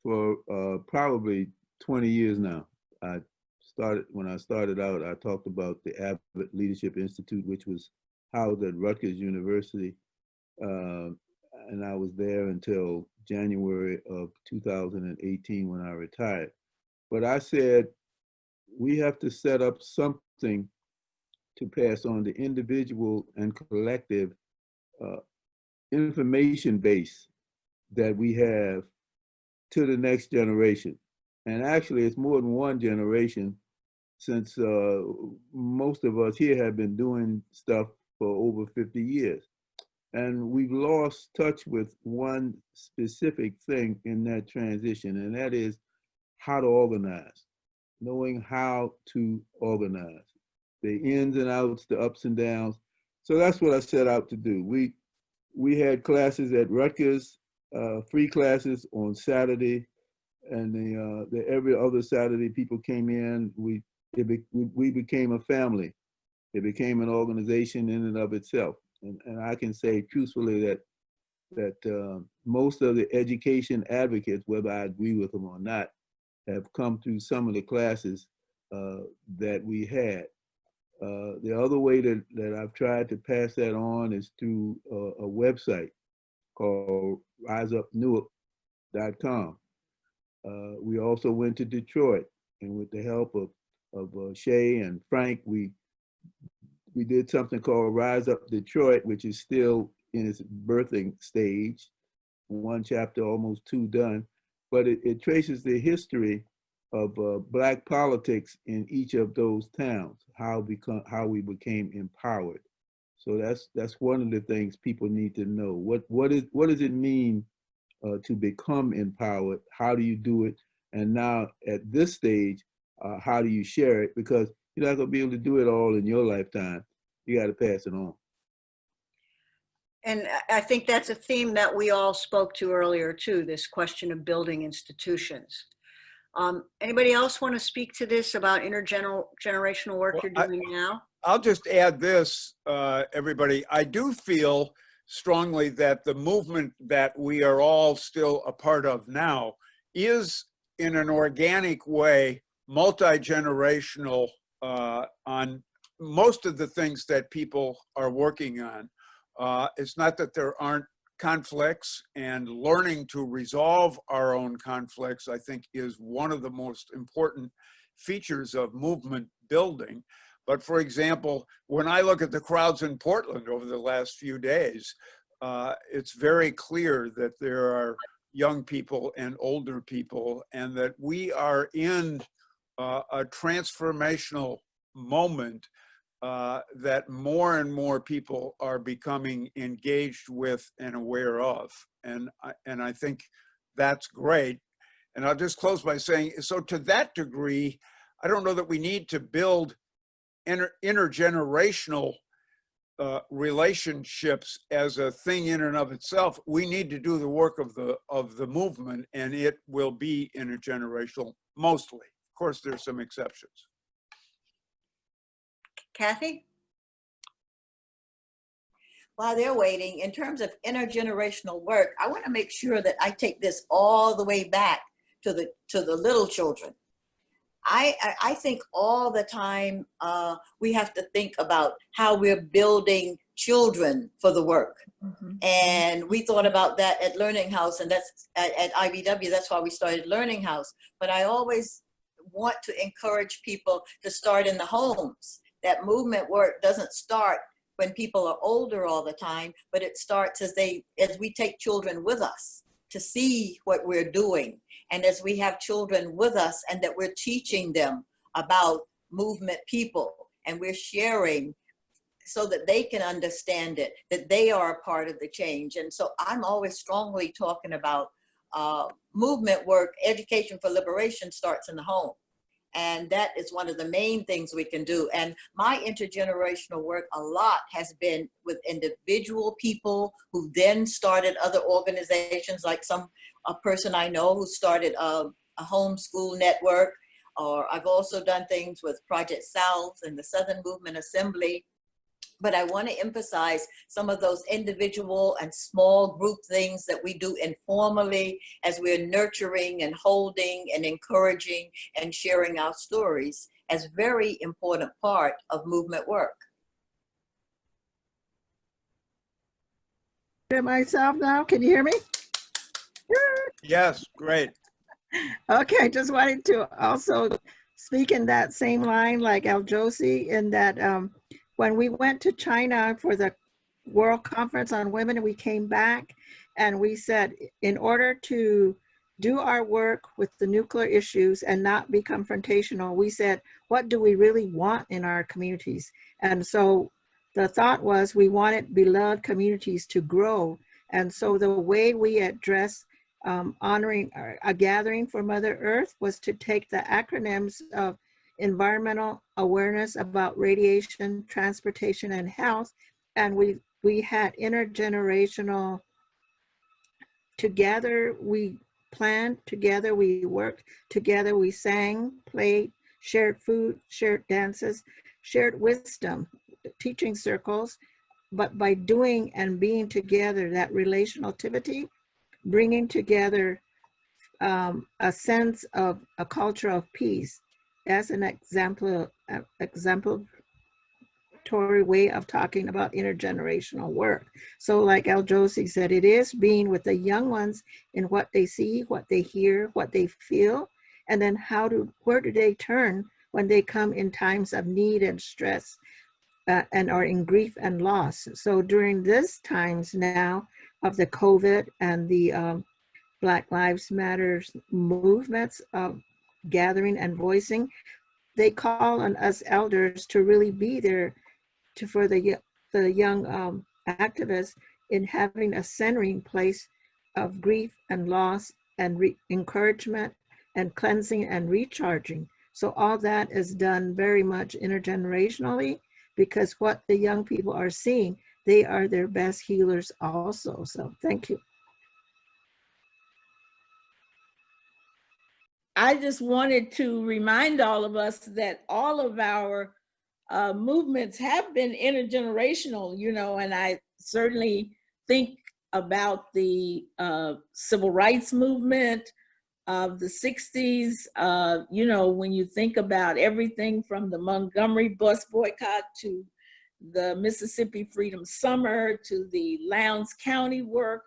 for probably 20 years now. When I started out, I talked about the Abbott Leadership Institute, which was housed at Rutgers University. And I was there until January of 2018 when I retired. But I said, we have to set up something to pass on the individual and collective information base that we have to the next generation. And actually, it's more than one generation, since most of us here have been doing stuff for over 50 years. And we've lost touch with one specific thing in that transition, and that is how to organize, knowing how to organize, the ins and outs, the ups and downs. So that's what I set out to do. We had classes at Rutgers free classes on Saturday, and the every other Saturday people came in. We became a family. It became an organization in and of itself. And I can say truthfully that most of the education advocates, whether I agree with them or not, have come through some of the classes that we had. The other way that I've tried to pass that on is through a website called riseupnewark.com. We also went to Detroit, and with the help of Shea and Frank, we did something called Rise Up Detroit, which is still in its birthing stage. 1 chapter, almost 2 done, but it traces the history of Black politics in each of those towns, how we became empowered. So that's one of the things people need to know. What does it mean to become empowered? How do you do it? And now at this stage, how do you share it? Because you're not gonna be able to do it all in your lifetime. You got to pass it on. And I think that's a theme that we all spoke to earlier too, this question of building institutions. Anybody else want to speak to this about intergenerational work you're doing now? I'll just add this, everybody. I do feel strongly that the movement that we are all still a part of now is in an organic way, multi-generational on most of the things that people are working on. It's not that there aren't conflicts, and learning to resolve our own conflicts, I think, is one of the most important features of movement building. But for example, when I look at the crowds in Portland over the last few days, it's very clear that there are young people and older people, and that we are in a transformational moment that more and more people are becoming engaged with and aware of. And I think that's great. And I'll just close by saying, so to that degree, I don't know that we need to build intergenerational relationships as a thing in and of itself. We need to do the work of the movement, and it will be intergenerational mostly. Of course, there's some exceptions. Kathy? While they're waiting, in terms of intergenerational work, I want to make sure that I take this all the way back to the little children. I think all the time we have to think about how we're building children for the work. Mm-hmm. And we thought about that at Learning House, and that's at IBW, that's why we started Learning House. But I always want to encourage people to start in the homes. That movement work doesn't start when people are older all the time, but it starts as we take children with us to see what we're doing. And as we have children with us and that we're teaching them about movement people, and we're sharing so that they can understand it, that they are a part of the change. And so I'm always strongly talking about movement work. Education for liberation starts in the home. And that is one of the main things we can do. And my intergenerational work a lot has been with individual people who then started other organizations, like a person I know who started a homeschool network, or I've also done things with Project South and the Southern Movement Assembly. But I want to emphasize some of those individual and small group things that we do informally as we're nurturing and holding and encouraging and sharing our stories as very important part of movement work. Hear myself now? Can you hear me? Yes, great. Okay, just wanted to also speak in that same line like Al Josie, in that when we went to China for the World Conference on Women, and we came back and we said, in order to do our work with the nuclear issues and not be confrontational, we said, what do we really want in our communities? And so the thought was we wanted beloved communities to grow. And so the way we address honoring a gathering for Mother Earth was to take the acronyms of environmental awareness about radiation, transportation, and health. And we had intergenerational together we planned, together we worked, together we sang, played, shared food, shared dances, shared wisdom, teaching circles. But by doing and being together, that relationality, bringing together a sense of a culture of peace. That's an exemplary way of talking about intergenerational work. So like El Josie said, it is being with the young ones in what they see, what they hear, what they feel, and then where do they turn when they come in times of need and stress and are in grief and loss. So during this times now of the COVID and the Black Lives Matter movements of gathering and voicing, they call on us elders to really be there for the young activists in having a centering place of grief and loss and encouragement and cleansing and recharging. So all that is done very much intergenerationally, because what the young people are seeing, they are their best healers also. So thank you. I just wanted to remind all of us that all of our movements have been intergenerational, you know, and I certainly think about the civil rights movement of the 60s, you know, when you think about everything from the Montgomery bus boycott to the Mississippi Freedom Summer to the Lowndes County work.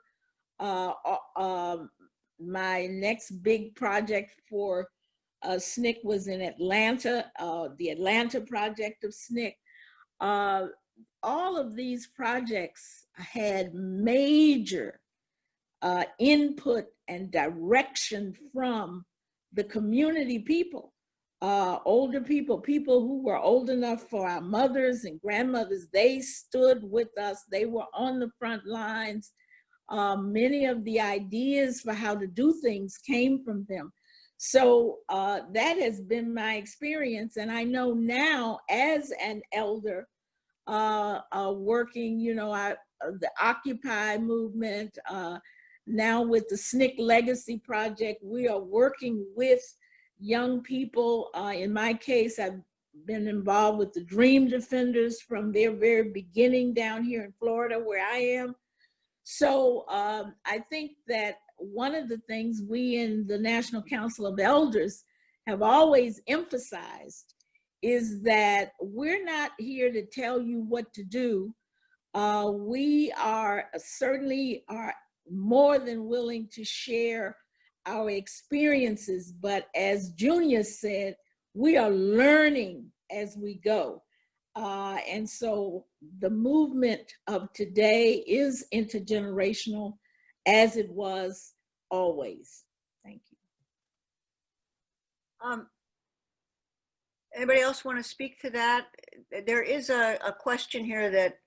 My next big project for SNCC was in Atlanta, the Atlanta project of SNCC. All of these projects had major input and direction from the community people, older people, people who were old enough for our mothers and grandmothers. They stood with us. They were on the front lines. Many of the ideas for how to do things came from them. So that has been my experience. And I know now as an elder working, you know, the Occupy movement, now with the SNCC Legacy Project, we are working with young people. In my case, I've been involved with the Dream Defenders from their very beginning down here in Florida where I am. So I think that one of the things we in the National Council of Elders have always emphasized is that we're not here to tell you what to do. We are certainly more than willing to share our experiences, but as Junior said, we are learning as we go. And so the movement of today is intergenerational as it was always. Thank you. Anybody else want to speak to that? There is a question here that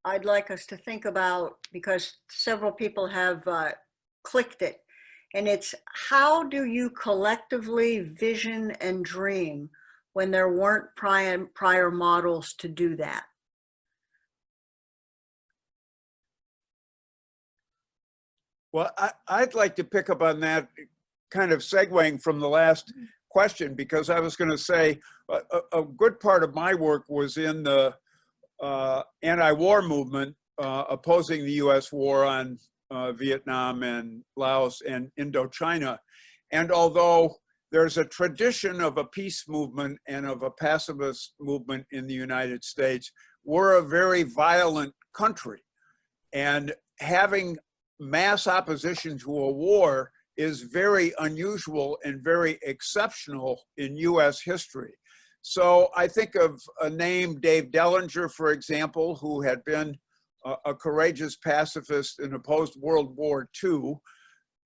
I'd like us to think about, because several people have clicked it. And it's, how do you collectively vision and dream when there weren't prior models to do that? Well, I'd like to pick up on that, kind of segueing from the last question, because I was going to say a good part of my work was in the anti-war movement opposing the US war on Vietnam and Laos and Indochina. And although there's a tradition of a peace movement and of a pacifist movement in the United States, we're a very violent country. And having mass opposition to a war is very unusual and very exceptional in US history. So I think of a name, Dave Dellinger, for example, who had been a courageous pacifist and opposed World War II.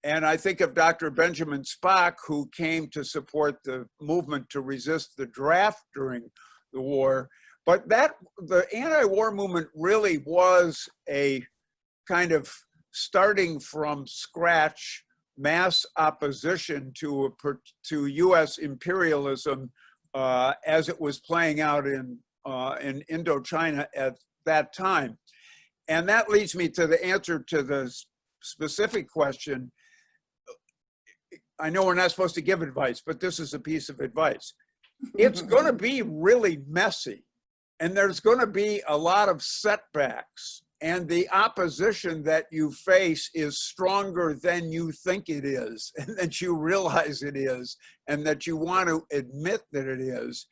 And I think of Dr. Benjamin Spock, who came to support the movement to resist the draft during the war. But the anti-war movement really was a kind of starting from scratch mass opposition to US imperialism as it was playing out in Indochina at that time. And that leads me to the answer to the specific question, I know we're not supposed to give advice, but this is a piece of advice. It's going to be really messy, and there's going to be a lot of setbacks, and the opposition that you face is stronger than you think it is, and that you realize it is, and that you want to admit that it is.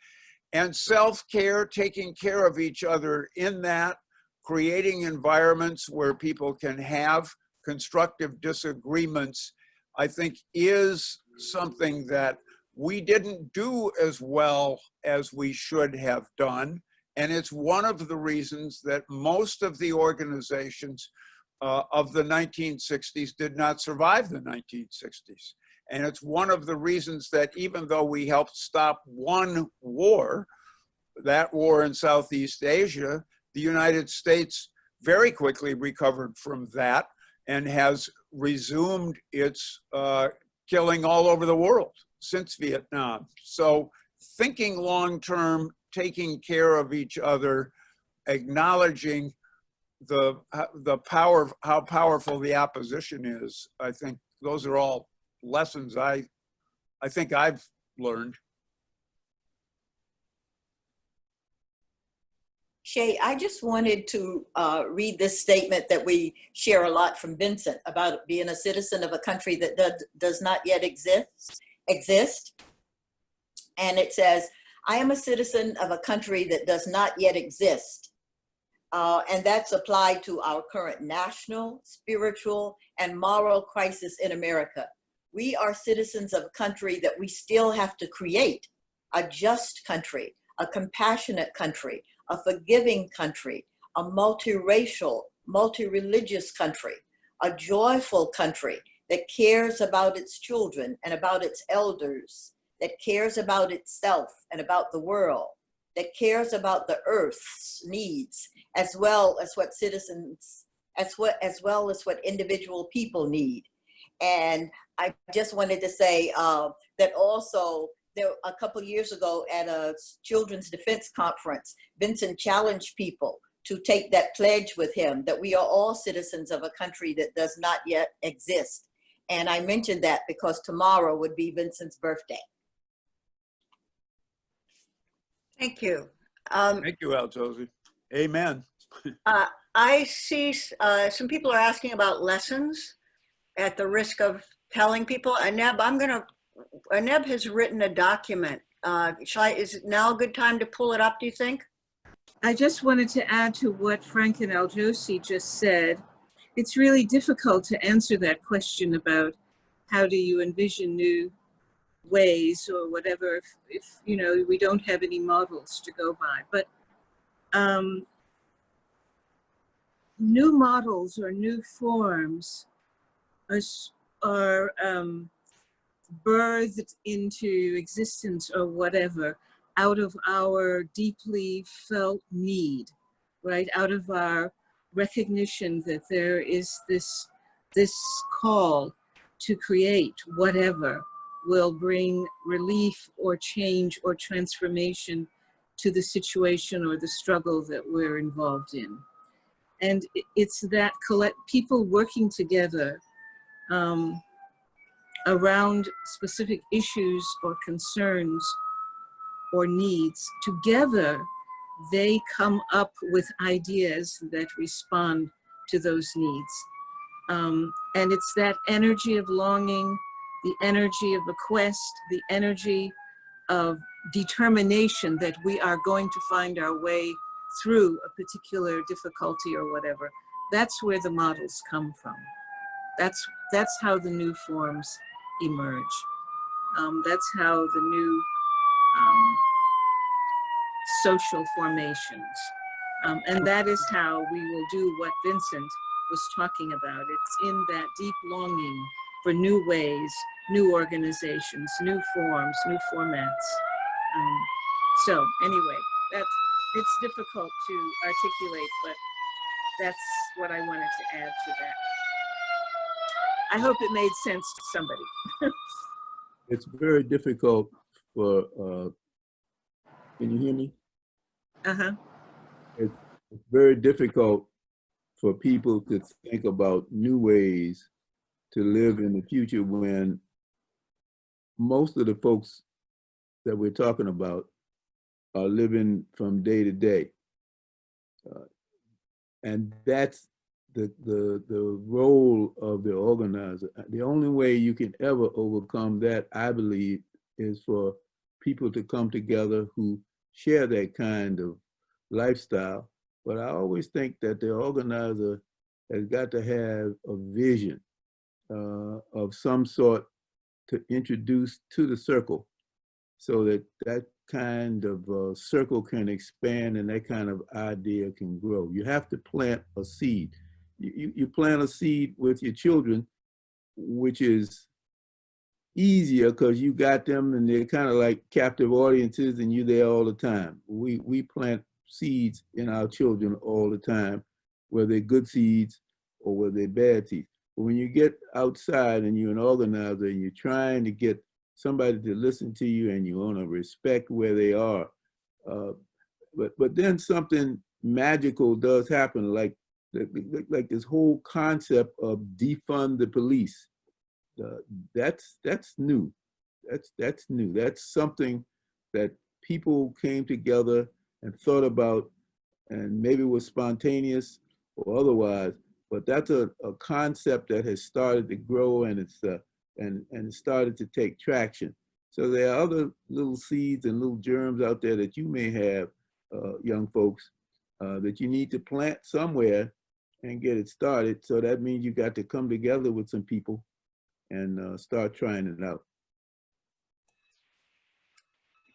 And self-care, taking care of each other in that, creating environments where people can have constructive disagreements, I think is something that we didn't do as well as we should have done. And it's one of the reasons that most of the organizations of the 1960s did not survive the 1960s. And it's one of the reasons that even though we helped stop one war, that war in Southeast Asia, the United States very quickly recovered from that and has resumed its killing all over the world since Vietnam. So thinking long-term, taking care of each other, acknowledging the power, how powerful the opposition is, I think those are all lessons I think I've learned. Shea, I just wanted to read this statement that we share a lot from Vincent about being a citizen of a country that does not yet exist. And it says, I am a citizen of a country that does not yet exist. And that's applied to our current national, spiritual, and moral crisis in America. We are citizens of a country that we still have to create, a just country, a compassionate country, a forgiving country, a multiracial, multi-religious country, a joyful country that cares about its children and about its elders, that cares about itself and about the world, that cares about the earth's needs, as well as what citizens, as well as what individual people need. And I just wanted to say that also, there, a couple of years ago at a children's defense conference, Vincent challenged people to take that pledge with him that we are all citizens of a country that does not yet exist. And I mentioned that because tomorrow would be Vincent's birthday. Thank you. Thank you, Altosi. Amen. I see some people are asking about lessons at the risk of telling people. Aneb has written a document. Is it now a good time to pull it up, do you think? I just wanted to add to what Frank and Aljosi just said. It's really difficult to answer that question about how do you envision new ways or whatever if you know, we don't have any models to go by. But new models or new forms are birthed into existence or whatever out of our deeply felt need, right? Out of our recognition that there is this call to create whatever will bring relief or change or transformation to the situation or the struggle that we're involved in. And it's that people working together around specific issues or concerns or needs, together they come up with ideas that respond to those needs. And it's that energy of longing, the energy of a quest, the energy of determination that we are going to find our way through a particular difficulty or whatever. That's where the models come from. That's how the new forms emerge. That's how the new social formations. And that is how we will do what Vincent was talking about. It's in that deep longing for new ways, new organizations, new forms, new formats. So anyway, it's difficult to articulate, but that's what I wanted to add to that. I hope it made sense to somebody. It's very difficult for, can you hear me? Uh-huh. It's very difficult for people to think about new ways to live in the future when most of the folks that we're talking about are living from day to day. And that's the role of the organizer. The only way you can ever overcome that, I believe, is for people to come together who share that kind of lifestyle. But I always think that the organizer has got to have a vision of some sort to introduce to the circle, so that that kind of circle can expand and that kind of idea can grow. You have to plant a seed. You plant a seed with your children, which is easier because you got them and they're kind of like captive audiences and you're there all the time. We plant seeds in our children all the time, whether they're good seeds or whether they're bad seeds. But when you get outside and you're an organizer and you're trying to get somebody to listen to you and you want to respect where they are, but then something magical does happen, like this whole concept of defund the police. That's new. That's new. That's something that people came together and thought about, and maybe was spontaneous or otherwise. But that's a concept that has started to grow, and it's and started to take traction. So there are other little seeds and little germs out there that you may have, young folks, that you need to plant somewhere and get it started. So that means you got to come together with some people and start trying it out.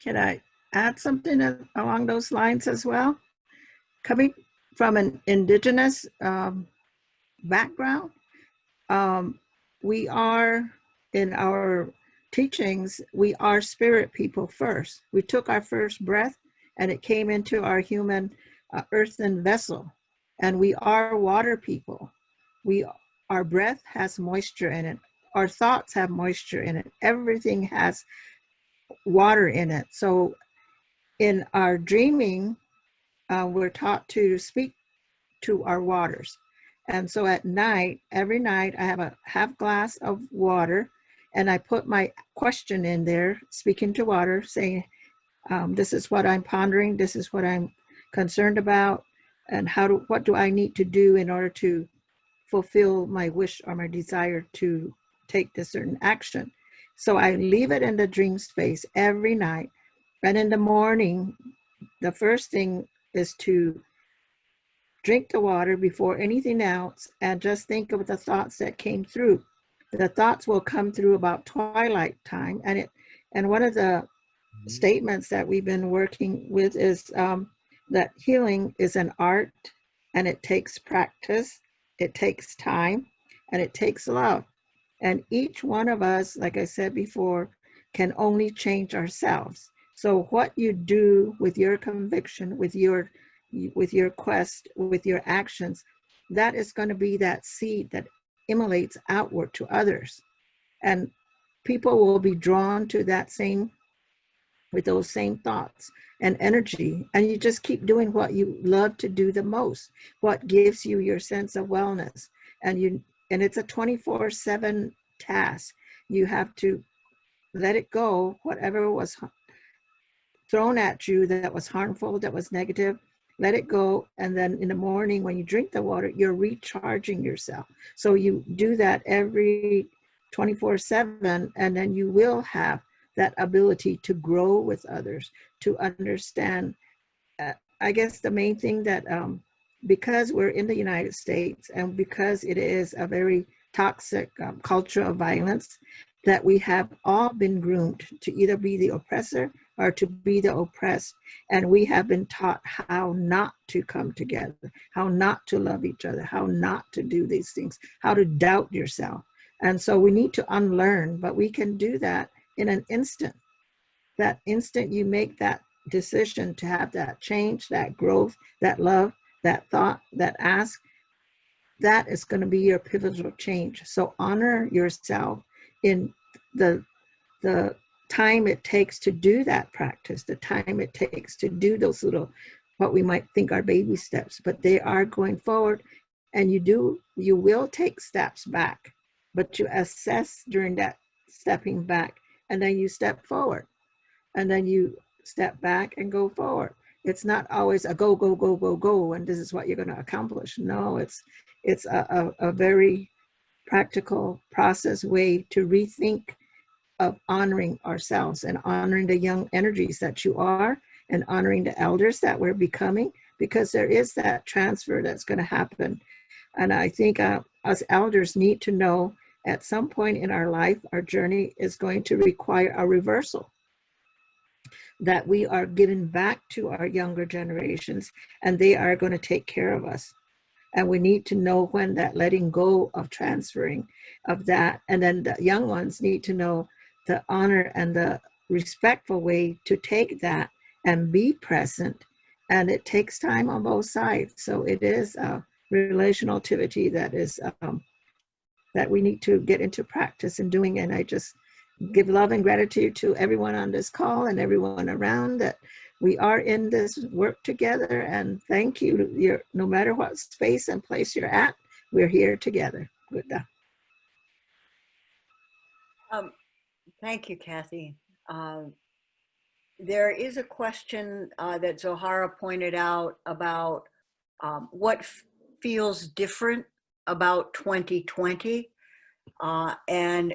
Can I add something along those lines as well? Coming from an indigenous background, we are, in our teachings, we are spirit people first. We took our first breath and it came into our human earthen vessel. And we are water people. Our breath has moisture in it. Our thoughts have moisture in it. Everything has water in it. So in our dreaming, we're taught to speak to our waters. And so at night, every night, I have a half glass of water and I put my question in there, speaking to water, saying, this is what I'm pondering, this is what I'm concerned about, and what do I need to do in order to fulfill my wish or my desire to take this certain action. So I leave it in the dream space every night. And in the morning, the first thing is to drink the water before anything else and just think of the thoughts that came through. The thoughts will come through about twilight time. And one of the statements that we've been working with is that healing is an art, and it takes practice, it takes time, and it takes love. And each one of us, like I said before, can only change ourselves. So what you do with your conviction, with your quest, with your actions, that is going to be that seed that emanates outward to others. And people will be drawn to that same, with those same thoughts and energy. And you just keep doing what you love to do the most, what gives you your sense of wellness. And it's a 24/7 task. You have to let it go, whatever was thrown at you that was harmful, that was negative, let it go. And then in the morning when you drink the water, you're recharging yourself. So you do that every 24/7, and then you will have that ability to grow with others, to understand. I guess the main thing that, because we're in the United States and because it is a very toxic culture of violence, that we have all been groomed to either be the oppressor or to be the oppressed. And we have been taught how not to come together, how not to love each other, how not to do these things, how to doubt yourself. And so we need to unlearn, but we can do that in an instant. That instant you make that decision to have that change, that growth, that love, that thought, that ask, that is going to be your pivotal change. So honor yourself in the time it takes to do that practice, the time it takes to do those little, what we might think are baby steps, but they are going forward. and you will take steps back, but you assess during that stepping back, and then you step forward, and then you step back and go forward. It's not always a go, go, go, go, go, and this is what you're going to accomplish. No, it's a very practical process way to rethink of honoring ourselves and honoring the young energies that you are, and honoring the elders that we're becoming, because there is that transfer that's going to happen. And I think us elders need to know at some point in our life, our journey is going to require a reversal, that we are giving back to our younger generations, and they are going to take care of us. And we need to know when that letting go of transferring of that. And then the young ones need to know the honor and the respectful way to take that and be present. And it takes time on both sides. So it is a relational activity that is that we need to get into practice in doing. And I just give love and gratitude to everyone on this call and everyone around, that we are in this work together. And thank you. No matter what space and place you're at, we're here together. Good. Thank you, Kathy. There is a question that Zohara pointed out about what feels different about 2020, and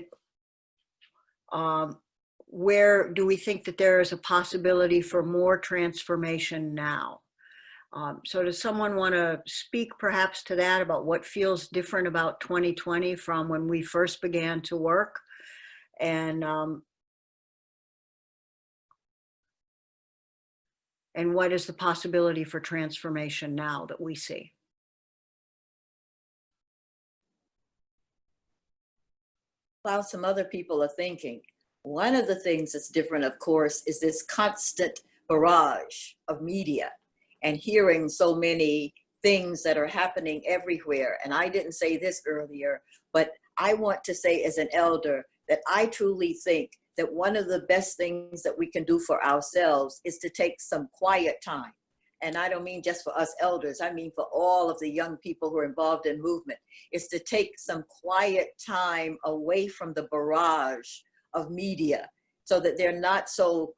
where do we think that there is a possibility for more transformation now? So does someone want to speak perhaps to that, about what feels different about 2020 from when we first began to work? And what is the possibility for transformation now that we see? While some other people are thinking, one of the things that's different, of course, is this constant barrage of media and hearing so many things that are happening everywhere. And I didn't say this earlier, but I want to say as an elder that I truly think that one of the best things that we can do for ourselves is to take some quiet time. And I don't mean just for us elders, I mean for all of the young people who are involved in movement, is to take some quiet time away from the barrage of media, so that they're not so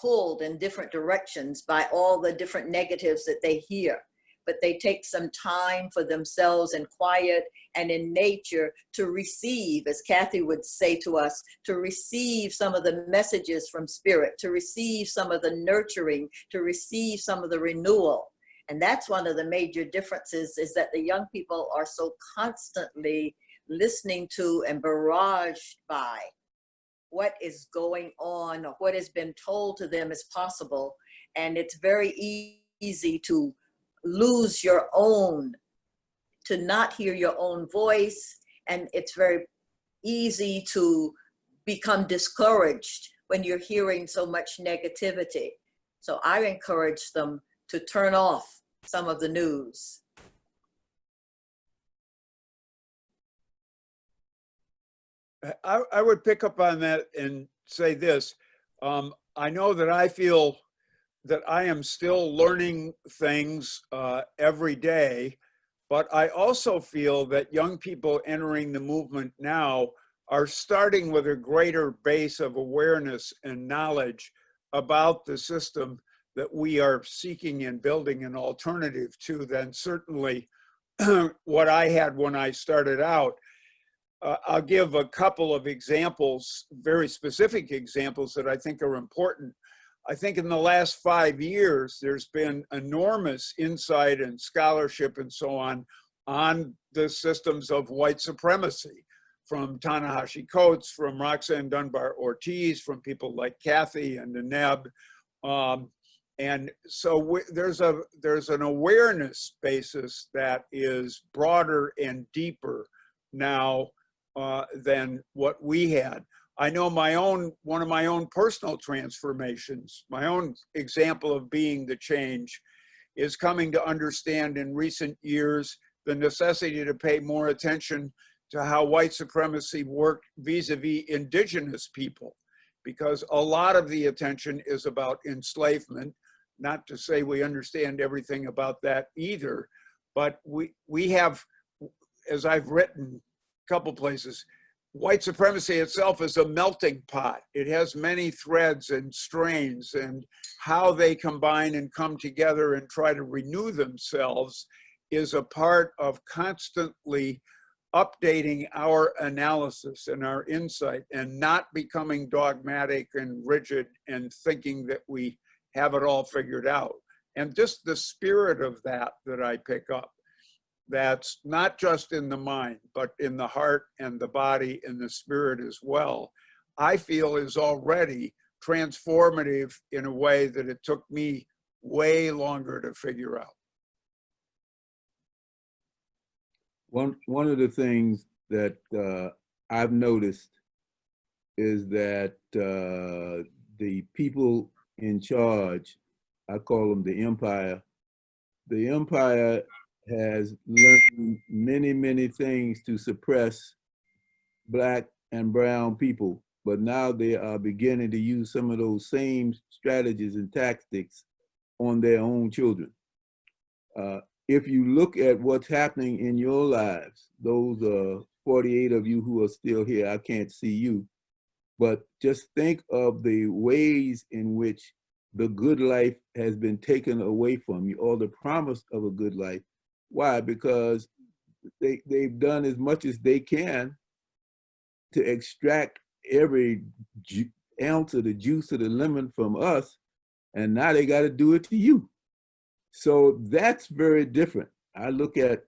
pulled in different directions by all the different negatives that they hear. But they take some time for themselves in quiet and in nature to receive, as Kathy would say to us, to receive some of the messages from spirit, to receive some of the nurturing, to receive some of the renewal. And that's one of the major differences, is that the young people are so constantly listening to and barraged by what is going on, or what has been told to them as possible. And it's very easy to lose your own, to not hear your own voice. And it's very easy to become discouraged when you're hearing so much negativity. So I encourage them to turn off some of the news. I would pick up on that and say this. I know that I feel that I am still learning things every day, but I also feel that young people entering the movement now are starting with a greater base of awareness and knowledge about the system that we are seeking and building an alternative to than certainly what I had when I started out. I'll give a couple of examples, very specific examples that I think are important. I think in the last 5 years, there's been enormous insight and scholarship and so on the systems of white supremacy, from Ta-Nehisi Coates, from Roxanne Dunbar Ortiz, from people like Kathy and Aneb. And so there's an awareness basis that is broader and deeper now than what we had. I know one of my own personal transformations, my own example of being the change, is coming to understand in recent years the necessity to pay more attention to how white supremacy worked vis-a-vis indigenous people, because a lot of the attention is about enslavement. Not to say we understand everything about that either, But we have, as I've written a couple places, white supremacy itself is a melting pot. It has many threads and strains, and how they combine and come together and try to renew themselves is a part of constantly updating our analysis and our insight, and not becoming dogmatic and rigid and thinking that we have it all figured out. And just the spirit of that I pick up. That's not just in the mind, but in the heart and the body and the spirit as well, I feel is already transformative in a way that it took me way longer to figure out. One of the things that I've noticed is that the people in charge, I call them the empire has learned many, many things to suppress Black and brown people, but now they are beginning to use some of those same strategies and tactics on their own children. If you look at what's happening in your lives, those 48 of you who are still here, I can't see you, but just think of the ways in which the good life has been taken away from you, or the promise of a good life. Why? Because they've done as much as they can to extract every ounce of the juice of the lemon from us, and now they got to do it to you. So that's very different. I look at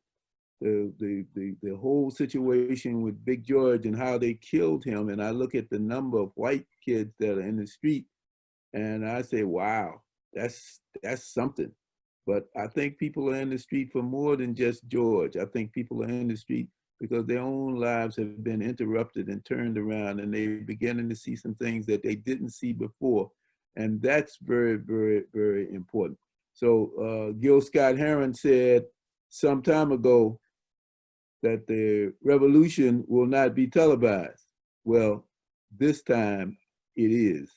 the whole situation with Big George and how they killed him, and I look at the number of white kids that are in the street, and I say, wow, that's something. But I think people are in the street for more than just George. I think people are in the street because their own lives have been interrupted and turned around, and they're beginning to see some things that they didn't see before. And that's very, very, very important. So Gil Scott-Heron said some time ago that the revolution will not be televised. Well, this time it is.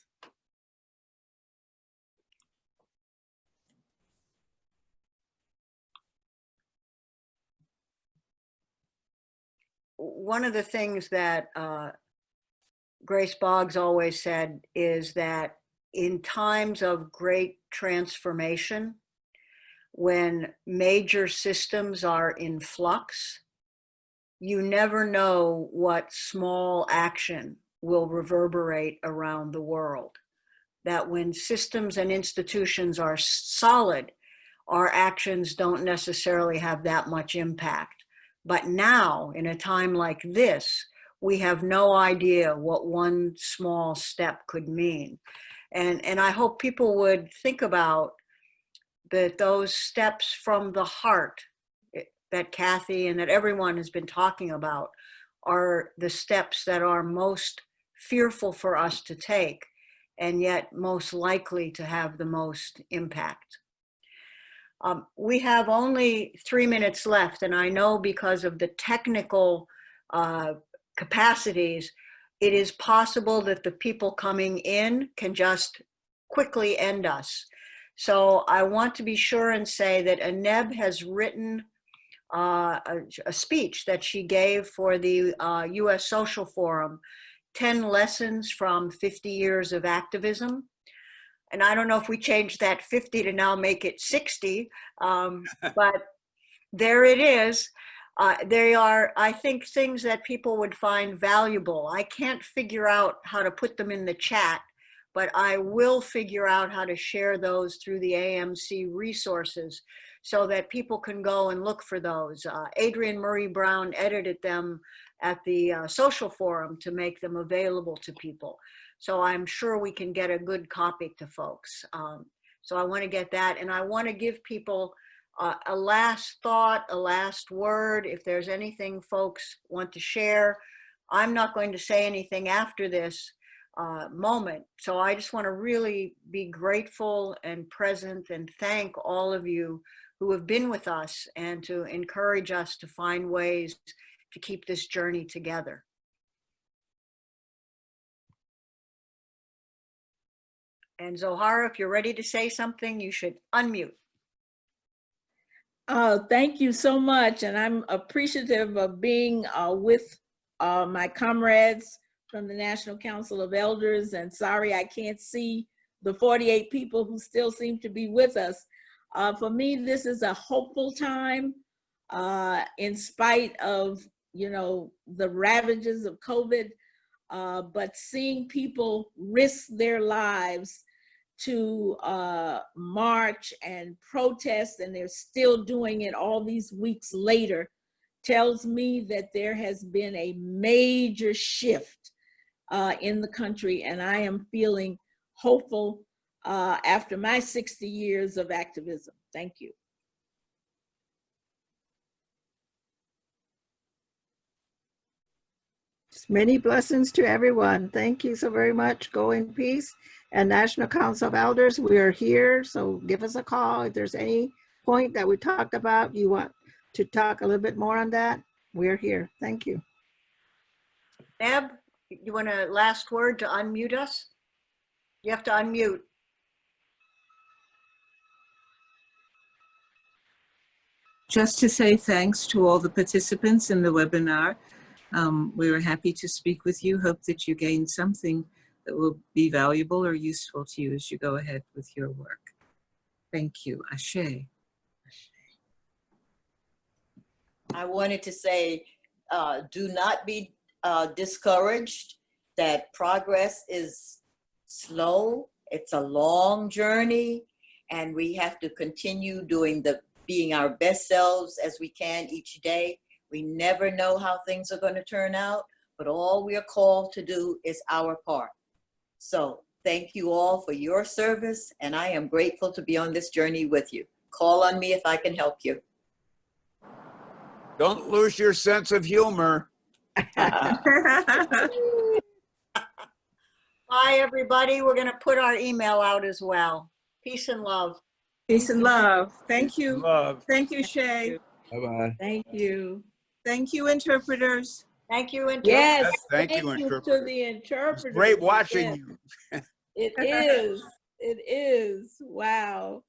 One of the things that Grace Boggs always said is that in times of great transformation, when major systems are in flux, you never know what small action will reverberate around the world. That when systems and institutions are solid, our actions don't necessarily have that much impact. But now, in a time like this, we have no idea what one small step could mean. And I hope people would think about that those steps from the heart that Kathy and that everyone has been talking about are the steps that are most fearful for us to take, and yet most likely to have the most impact. We have only 3 minutes left, and I know because of the technical capacities, it is possible that the people coming in can just quickly end us. So I want to be sure and say that Aneb has written a speech that she gave for the US Social Forum, 10 lessons from 50 years of activism. And I don't know if we changed that 50 to now make it 60, but there it is. They are, I think, things that people would find valuable. I can't figure out how to put them in the chat, but I will figure out how to share those through the AMC resources so that people can go and look for those. Adrienne Marie Brown edited them at the Social Forum to make them available to people. So I'm sure we can get a good copy to folks. So I want to get that, and I want to give people a last thought, a last word. If there's anything folks want to share, I'm not going to say anything after this moment. So I just want to really be grateful and present and thank all of you who have been with us and to encourage us to find ways to keep this journey together. And Zohara, if you're ready to say something, you should unmute. Thank you so much. And I'm appreciative of being with my comrades from the National Council of Elders. And sorry, I can't see the 48 people who still seem to be with us. For me, this is a hopeful time in spite of, you know, the ravages of COVID, but seeing people risk their lives to march and protest, and they're still doing it all these weeks later, tells me that there has been a major shift in the country, and I am feeling hopeful after my 60 years of activism. Thank you. Many blessings to everyone. Thank you so very much. Go in peace. And National Council of Elders, we are here. So give us a call if there's any point that we talked about, you want to talk a little bit more on that, we're here. Thank you. Aneb, you want a last word to unmute us? You have to unmute. Just to say thanks to all the participants in the webinar. We were happy to speak with you. Hope that you gain something that will be valuable or useful to you as you go ahead with your work. Thank you. Ashe. I wanted to say, do not be discouraged that progress is slow. It's a long journey, and we have to continue being our best selves as we can each day. We never know how things are going to turn out, but all we are called to do is our part. So thank you all for your service, and I am grateful to be on this journey with you. Call on me if I can help you. Don't lose your sense of humor. Bye, everybody. We're going to put our email out as well. Peace and love. Peace and love. Thank you. Love. Thank you, Shea. Bye-bye. Thank you. Thank you, interpreters. Thank you. And Yes, Thank you, to interpreter. the It's interpreter. great watching Yes, you. it is. It is. Wow.